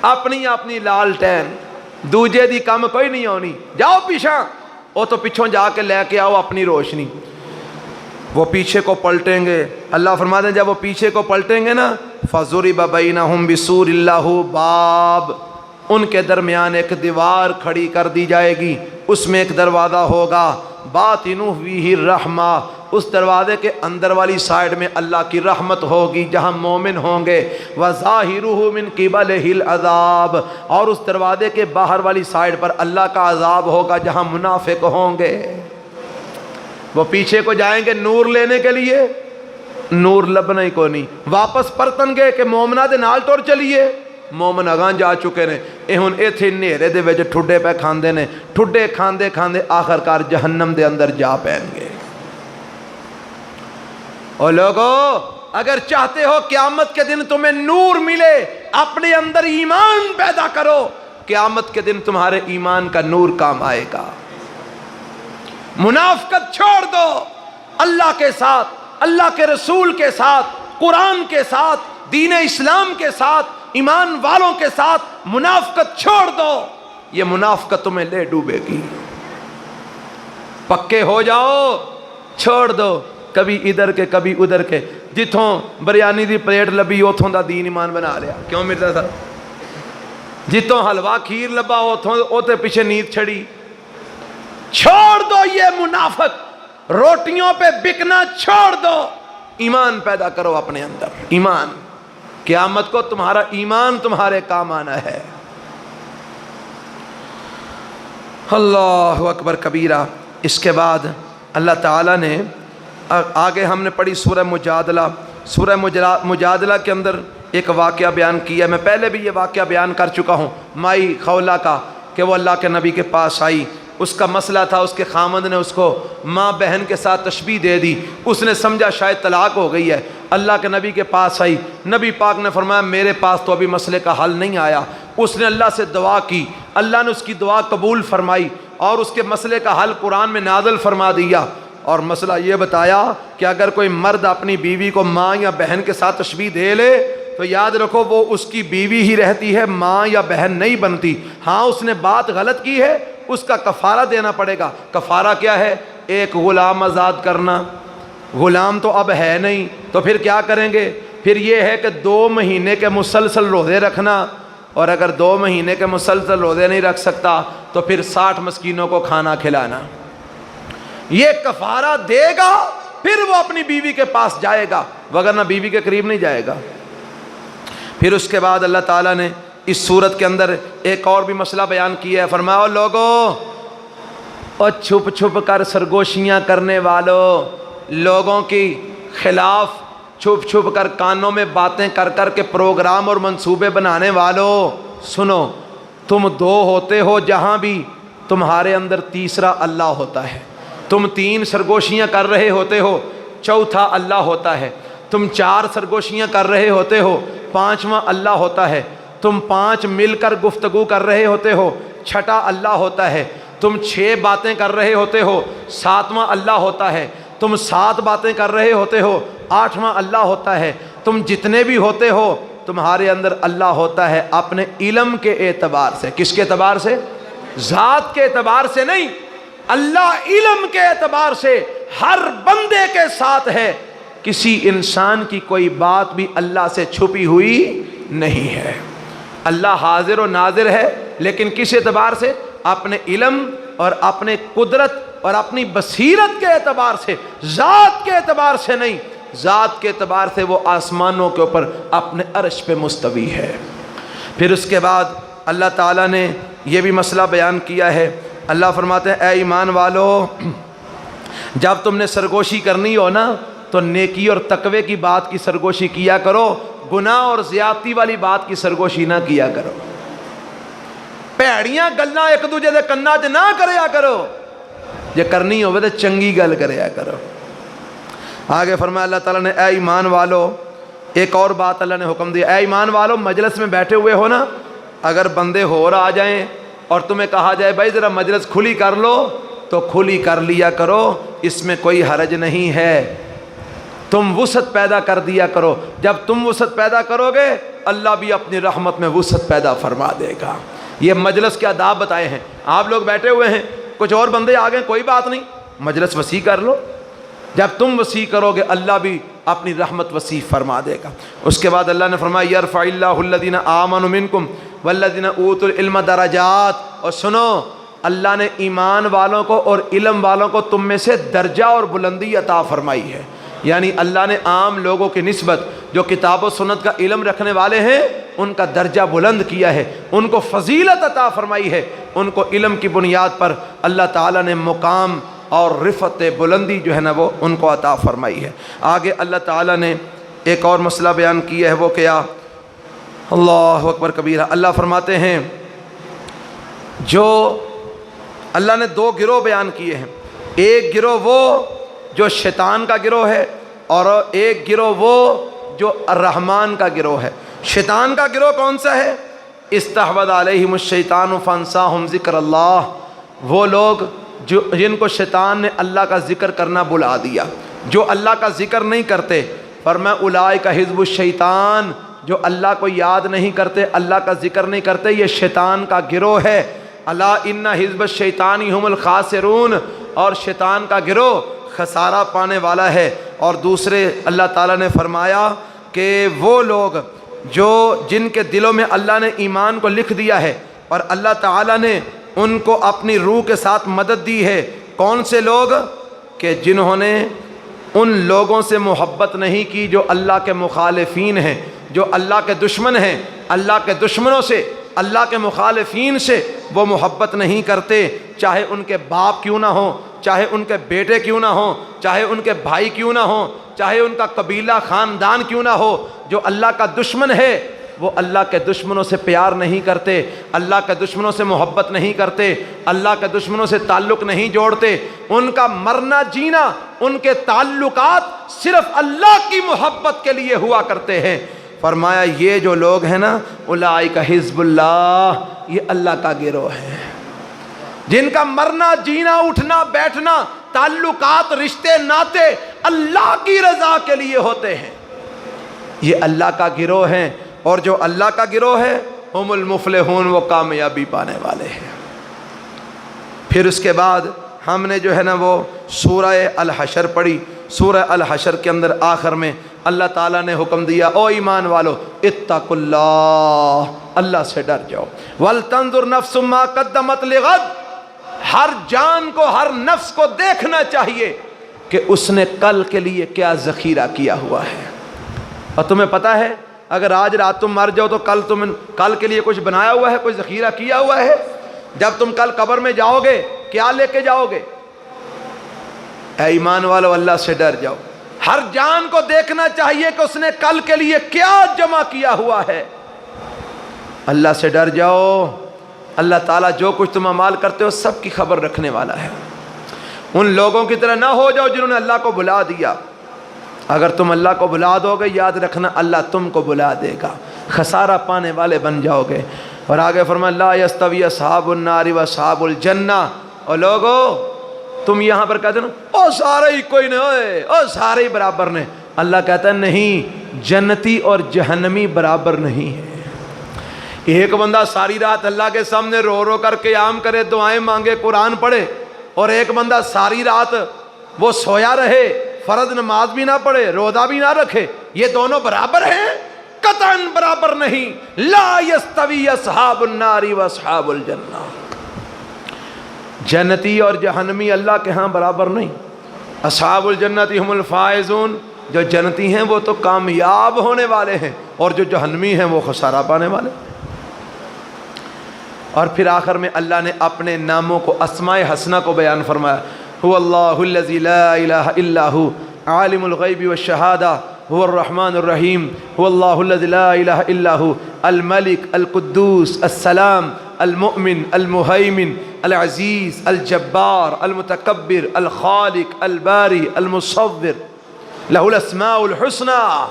اپنی اپنی لالٹین، دوجے دی کم کوئی نہیں ہونی۔ جاؤ پیچھا، وہ تو پیچھوں جا کے لے کے آؤ اپنی روشنی۔ وہ پیچھے کو پلٹیں گے، اللہ فرماتے ہیں جب وہ پیچھے کو پلٹیں گے نا، فَضُرِبَ بَيْنَهُمْ بِسُورٍ لَهُ بَابٌ، ان کے درمیان ایک دیوار کھڑی کر دی جائے گی، اس میں ایک دروازہ ہوگا، باطنُهُ فِيهِ الرَّحْمَةُ، اس دروازے کے اندر والی سائیڈ میں اللہ کی رحمت ہوگی جہاں مومن ہوں گے، وَظَاهِرُهُ مِنْ قِبَلِهِ الْعَذَابُ، اور اس دروازے کے باہر والی سائیڈ پر اللہ کا عذاب ہوگا جہاں منافق ہوں گے۔ وہ پیچھے کو جائیں گے نور لینے کے لیے، نور لبنا ہی کو نہیں، واپس پرتن گے کہ مومنہ دے نال ٹور چلیے، مومن اگاں جا چکے نے، ہن ایتھے نیرے دے وچ ٹھڈے پہ کھاندے نے، ٹھڈے کھاندے کھاندے آخرکار جہنم دے اندر جا پین گے۔ اور لوگو اگر چاہتے ہو قیامت کے دن تمہیں نور ملے، اپنے اندر ایمان پیدا کرو، قیامت کے دن تمہارے ایمان کا نور کام آئے گا۔ منافقت چھوڑ دو، اللہ کے ساتھ، اللہ کے رسول کے ساتھ، قرآن کے ساتھ، دین اسلام کے ساتھ، ایمان والوں کے ساتھ منافقت چھوڑ دو، یہ منافقت تمہیں لے ڈوبے گی۔ پکے ہو جاؤ، چھوڑ دو کبھی ادھر کے کبھی ادھر کے، جتھوں بریانی دی پلیٹ لبی اوتھوں دا دین ایمان بنا لیا، کیوں مرزا صاحب؟ جتھوں حلوہ کھیر لبا اوتھوں اوتے پیچھے نیند چھڑی۔ چھوڑ دو یہ منافق، روٹیوں پہ بکنا چھوڑ دو، ایمان پیدا کرو اپنے اندر، ایمان۔ قیامت کو تمہارا ایمان تمہارے کام آنا ہے۔ اللہ اکبر کبیرہ۔ اس کے بعد اللہ تعالیٰ نے آگے ہم نے پڑھی سورہ مجادلہ، سورہ مجادلہ کے اندر ایک واقعہ بیان کیا، میں پہلے بھی یہ واقعہ بیان کر چکا ہوں، مائی خولہ کا، کہ وہ اللہ کے نبی کے پاس آئی، اس کا مسئلہ تھا، اس کے خامند نے اس کو ماں بہن کے ساتھ تشبیہ دے دی، اس نے سمجھا شاید طلاق ہو گئی ہے، اللہ کے نبی کے پاس آئی، نبی پاک نے فرمایا میرے پاس تو ابھی مسئلے کا حل نہیں آیا، اس نے اللہ سے دعا کی، اللہ نے اس کی دعا قبول فرمائی اور اس کے مسئلے کا حل قرآن میں نازل فرما دیا، اور مسئلہ یہ بتایا کہ اگر کوئی مرد اپنی بیوی کو ماں یا بہن کے ساتھ تشبیہ دے لے تو یاد رکھو وہ اس کی بیوی ہی رہتی ہے، ماں یا بہن نہیں بنتی۔ ہاں اس نے بات غلط کی ہے، اس کا کفارہ دینا پڑے گا۔ کفارہ کیا ہے؟ ایک غلام آزاد کرنا، غلام تو اب ہے نہیں تو پھر کیا کریں گے؟ پھر یہ ہے کہ 2 مہینے کے مسلسل روزے رکھنا، اور اگر 2 مہینے کے مسلسل روزے نہیں رکھ سکتا تو پھر 60 مسکینوں کو کھانا کھلانا۔ یہ کفارہ دے گا پھر وہ اپنی بیوی کے پاس جائے گا، وگرنہ بیوی کے قریب نہیں جائے گا۔ پھر اس کے بعد اللہ تعالیٰ نے اس صورت کے اندر ایک اور بھی مسئلہ بیان کیا ہے، فرمایا لوگوں اور چھپ چھپ کر سرگوشیاں کرنے والوں، لوگوں کی خلاف چھپ چھپ کر کانوں میں باتیں کر کر کے پروگرام اور منصوبے بنانے والوں، سنو، تم 2 ہوتے ہو جہاں بھی تمہارے اندر تیسرا اللہ ہوتا ہے۔ تم 3 سرگوشیاں کر رہے ہوتے ہو، چوتھا اللہ ہوتا ہے۔ تم 4 سرگوشیاں کر رہے ہوتے ہو، 5واں اللہ ہوتا ہے۔ تم 5 مل کر گفتگو کر رہے ہوتے ہو، 6واں اللہ ہوتا ہے۔ تم 6 باتیں کر رہے ہوتے ہو، 7واں اللہ ہوتا ہے۔ تم 7 باتیں کر رہے ہوتے ہو، 8واں اللہ ہوتا ہے۔ تم جتنے بھی ہوتے ہو تمہارے اندر اللہ ہوتا ہے اپنے علم کے اعتبار سے۔ کس کے اعتبار سے؟ ذات کے اعتبار سے نہیں، اللہ علم کے اعتبار سے ہر بندے کے ساتھ ہے۔ کسی انسان کی کوئی بات بھی اللہ سے چھپی ہوئی نہیں ہے۔ اللہ حاضر و ناظر ہے، لیکن کس اعتبار سے؟ اپنے علم اور اپنے قدرت اور اپنی بصیرت کے اعتبار سے، ذات کے اعتبار سے نہیں۔ ذات کے اعتبار سے وہ آسمانوں کے اوپر اپنے عرش پہ مستوی ہے۔ پھر اس کے بعد اللہ تعالیٰ نے یہ بھی مسئلہ بیان کیا ہے، اللہ فرماتے ہیں اے ایمان والو، جب تم نے سرگوشی کرنی ہو نا تو نیکی اور تقوی کی بات کی سرگوشی کیا کرو، گناہ اور زیادتی والی بات کی سرگوشی نہ کیا کرو۔ پیڑیاں گلاں ایک دوجے دے کنا تے نہ کریا کرو، جے کرنی ہوے تے چنگی گل کریا کرو۔ آگے فرمایا اللہ تعالیٰ نے اے ایمان والو، ایک اور بات اللہ نے حکم دیا، اے ایمان والو مجلس میں بیٹھے ہوئے ہو نا، اگر بندے اور آ جائیں اور تمہیں کہا جائے بھائی ذرا مجلس کھلی کر لو تو کھلی کر لیا کرو، اس میں کوئی حرج نہیں ہے، تم وسعت پیدا کر دیا کرو، جب تم وسعت پیدا کرو گے اللہ بھی اپنی رحمت میں وسعت پیدا فرما دے گا۔ یہ مجلس کے آداب بتائے ہیں۔ آپ لوگ بیٹھے ہوئے ہیں، کچھ اور بندے آ گئے، کوئی بات نہیں، مجلس وسیع کر لو، جب تم وسیع کرو گے اللہ بھی اپنی رحمت وسیع فرما دے گا۔ اس کے بعد اللہ نے فرمایا یرفع اللہ الذین آمنوا منکم والذین اوتوا العلم درجات، اور سنو اللہ نے ایمان والوں کو اور علم والوں کو تم میں سے درجہ اور بلندی عطا فرمائی ہے، یعنی اللہ نے عام لوگوں کی نسبت جو کتاب و سنت کا علم رکھنے والے ہیں ان کا درجہ بلند کیا ہے، ان کو فضیلت عطا فرمائی ہے، ان کو علم کی بنیاد پر اللہ تعالیٰ نے مقام اور رفعت بلندی جو ہے نا وہ ان کو عطا فرمائی ہے۔ آگے اللہ تعالیٰ نے ایک اور مسئلہ بیان کیا ہے، وہ کیا؟ اللہ اکبر کبیرہ۔ اللہ فرماتے ہیں جو اللہ نے دو گروہ بیان کیے ہیں، ایک گروہ وہ جو شیطان کا گروہ ہے اور ایک گروہ وہ جو الرحمن کا گروہ ہے۔ شیطان کا گروہ کون سا ہے؟ استحوذ علیہم الشیطان فانساہم ذکر اللہ، وہ لوگ جن کو شیطان نے اللہ کا ذکر کرنا بلا دیا، جو اللہ کا ذکر نہیں کرتے، فرمایا اولئک حزب الشیطان، جو اللہ کو یاد نہیں کرتے، اللہ کا ذکر نہیں کرتے، یہ شیطان کا گروہ ہے۔ الا ان حزب الشیطان هم الخاسرون، اور شیطان کا گروہ خسارہ پانے والا ہے۔ اور دوسرے اللہ تعالیٰ نے فرمایا کہ وہ لوگ جو جن کے دلوں میں اللہ نے ایمان کو لکھ دیا ہے اور اللہ تعالیٰ نے ان کو اپنی روح کے ساتھ مدد دی ہے، کون سے لوگ؟ کہ جنہوں نے ان لوگوں سے محبت نہیں کی جو اللہ کے مخالفین ہیں، جو اللہ کے دشمن ہیں، اللہ کے دشمنوں سے، اللہ کے مخالفین سے وہ محبت نہیں کرتے، چاہے ان کے باپ کیوں نہ ہوں، چاہے ان کے بیٹے کیوں نہ ہوں، چاہے ان کے بھائی کیوں نہ ہوں، چاہے ان کا قبیلہ خاندان کیوں نہ ہو، جو اللہ کا دشمن ہے وہ اللہ کے دشمنوں سے پیار نہیں کرتے، اللہ کے دشمنوں سے محبت نہیں کرتے، اللہ کے دشمنوں سے تعلق نہیں جوڑتے، ان کا مرنا جینا، ان کے تعلقات صرف اللہ کی محبت کے لیے ہوا کرتے ہیں۔ فرمایا یہ جو لوگ ہیں نا اولئک حزب اللہ، یہ اللہ کا گروہ ہے، جن کا مرنا جینا اٹھنا بیٹھنا تعلقات رشتے ناتے اللہ کی رضا کے لیے ہوتے ہیں، یہ اللہ کا گروہ ہیں۔ اور جو اللہ کا گروہ ہے ہم المفلحون، وہ کامیابی پانے والے ہیں۔ پھر اس کے بعد ہم نے جو ہے نا وہ سورہ الحشر پڑھی۔ سورہ الحشر کے اندر آخر میں اللہ تعالیٰ نے حکم دیا او ایمان والو اتقوا اللہ، اللہ سے ڈر جاؤ، وَلْتَنْظُرْ نَفْسٌ مَا قَدَّمَتْ لِغَدٍ، ہر جان کو ہر نفس کو دیکھنا چاہیے کہ اس نے کل کے لیے کیا ذخیرہ کیا ہوا ہے۔ اور تمہیں پتہ ہے اگر آج رات تم مر جاؤ تو کل کے لیے کچھ بنایا ہوا ہے، کچھ ذخیرہ کیا ہوا ہے؟ جب تم کل قبر میں جاؤ گے کیا لے کے جاؤ گے؟ اے ایمان والو اللہ سے ڈر جاؤ، ہر جان کو دیکھنا چاہیے کہ اس نے کل کے لیے کیا جمع کیا ہوا ہے۔ اللہ سے ڈر جاؤ، اللہ تعالیٰ جو کچھ تم اعمال کرتے ہو سب کی خبر رکھنے والا ہے۔ ان لوگوں کی طرح نہ ہو جاؤ جنہوں نے اللہ کو بھلا دیا۔ اگر تم اللہ کو بھلا دو گے یاد رکھنا اللہ تم کو بھلا دے گا، خسارہ پانے والے بن جاؤ گے۔ اور آگے فرمایا لا یستوی اصحاب النار و اصحاب الجنہ، اور لوگو تم یہاں پر کہتے ہیں او سارے ہی کوئی نہیں، او سارے ہی برابر نے، اللہ کہتا ہے نہیں، جنتی اور جہنمی برابر نہیں ہے۔ ایک بندہ ساری رات اللہ کے سامنے رو رو کر قیام کرے، دعائیں مانگے، قرآن پڑھے، اور ایک بندہ ساری رات وہ سویا رہے، فرض نماز بھی نہ پڑھے، روزہ بھی نہ رکھے، یہ دونوں برابر ہیں؟ قطعاً برابر نہیں۔ لا یستوی اصحاب النار و اصحاب الجنہ، جنتی اور جہنمی اللہ کے ہاں برابر نہیں۔ اصحاب الجنت هم الفائزون، جو جنتی ہیں وہ تو کامیاب ہونے والے ہیں، اور جو جہنمی ہیں وہ خسارہ پانے والے۔ اور پھر آخر میں اللہ نے اپنے ناموں کو، اسماء حسنہ کو بیان فرمایا، هو اللہ الذی لا الہ الا هو عالم الغیب والشہادہ هو الرحمن الرحیم، هو اللہ الذی لا الہ الا هو الملک القدوس السلام المؤمن المہیمن العزیز الجبار المتکبر الخالق الباری المصور۔ لہ الاسماء الحسنی،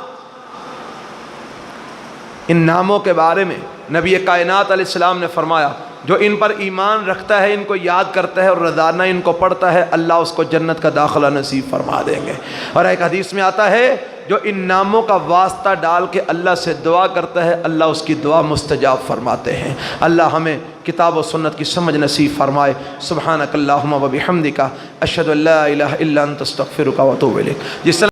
ان ناموں کے بارے میں نبی کائنات علیہ السلام نے فرمایا جو ان پر ایمان رکھتا ہے، ان کو یاد کرتا ہے اور روزانہ ان کو پڑھتا ہے، اللہ اس کو جنت کا داخلہ نصیب فرما دیں گے۔ اور ایک حدیث میں آتا ہے جو ان ناموں کا واسطہ ڈال کے اللہ سے دعا کرتا ہے، اللہ اس کی دعا مستجاب فرماتے ہیں۔ اللہ ہمیں کتاب و سنت کی سمجھ نصیب فرمائے۔ سبحانک اللہم و بحمدک، اشہد ان لا الہ الا انت، استغفرک و اتوب الیک۔ جس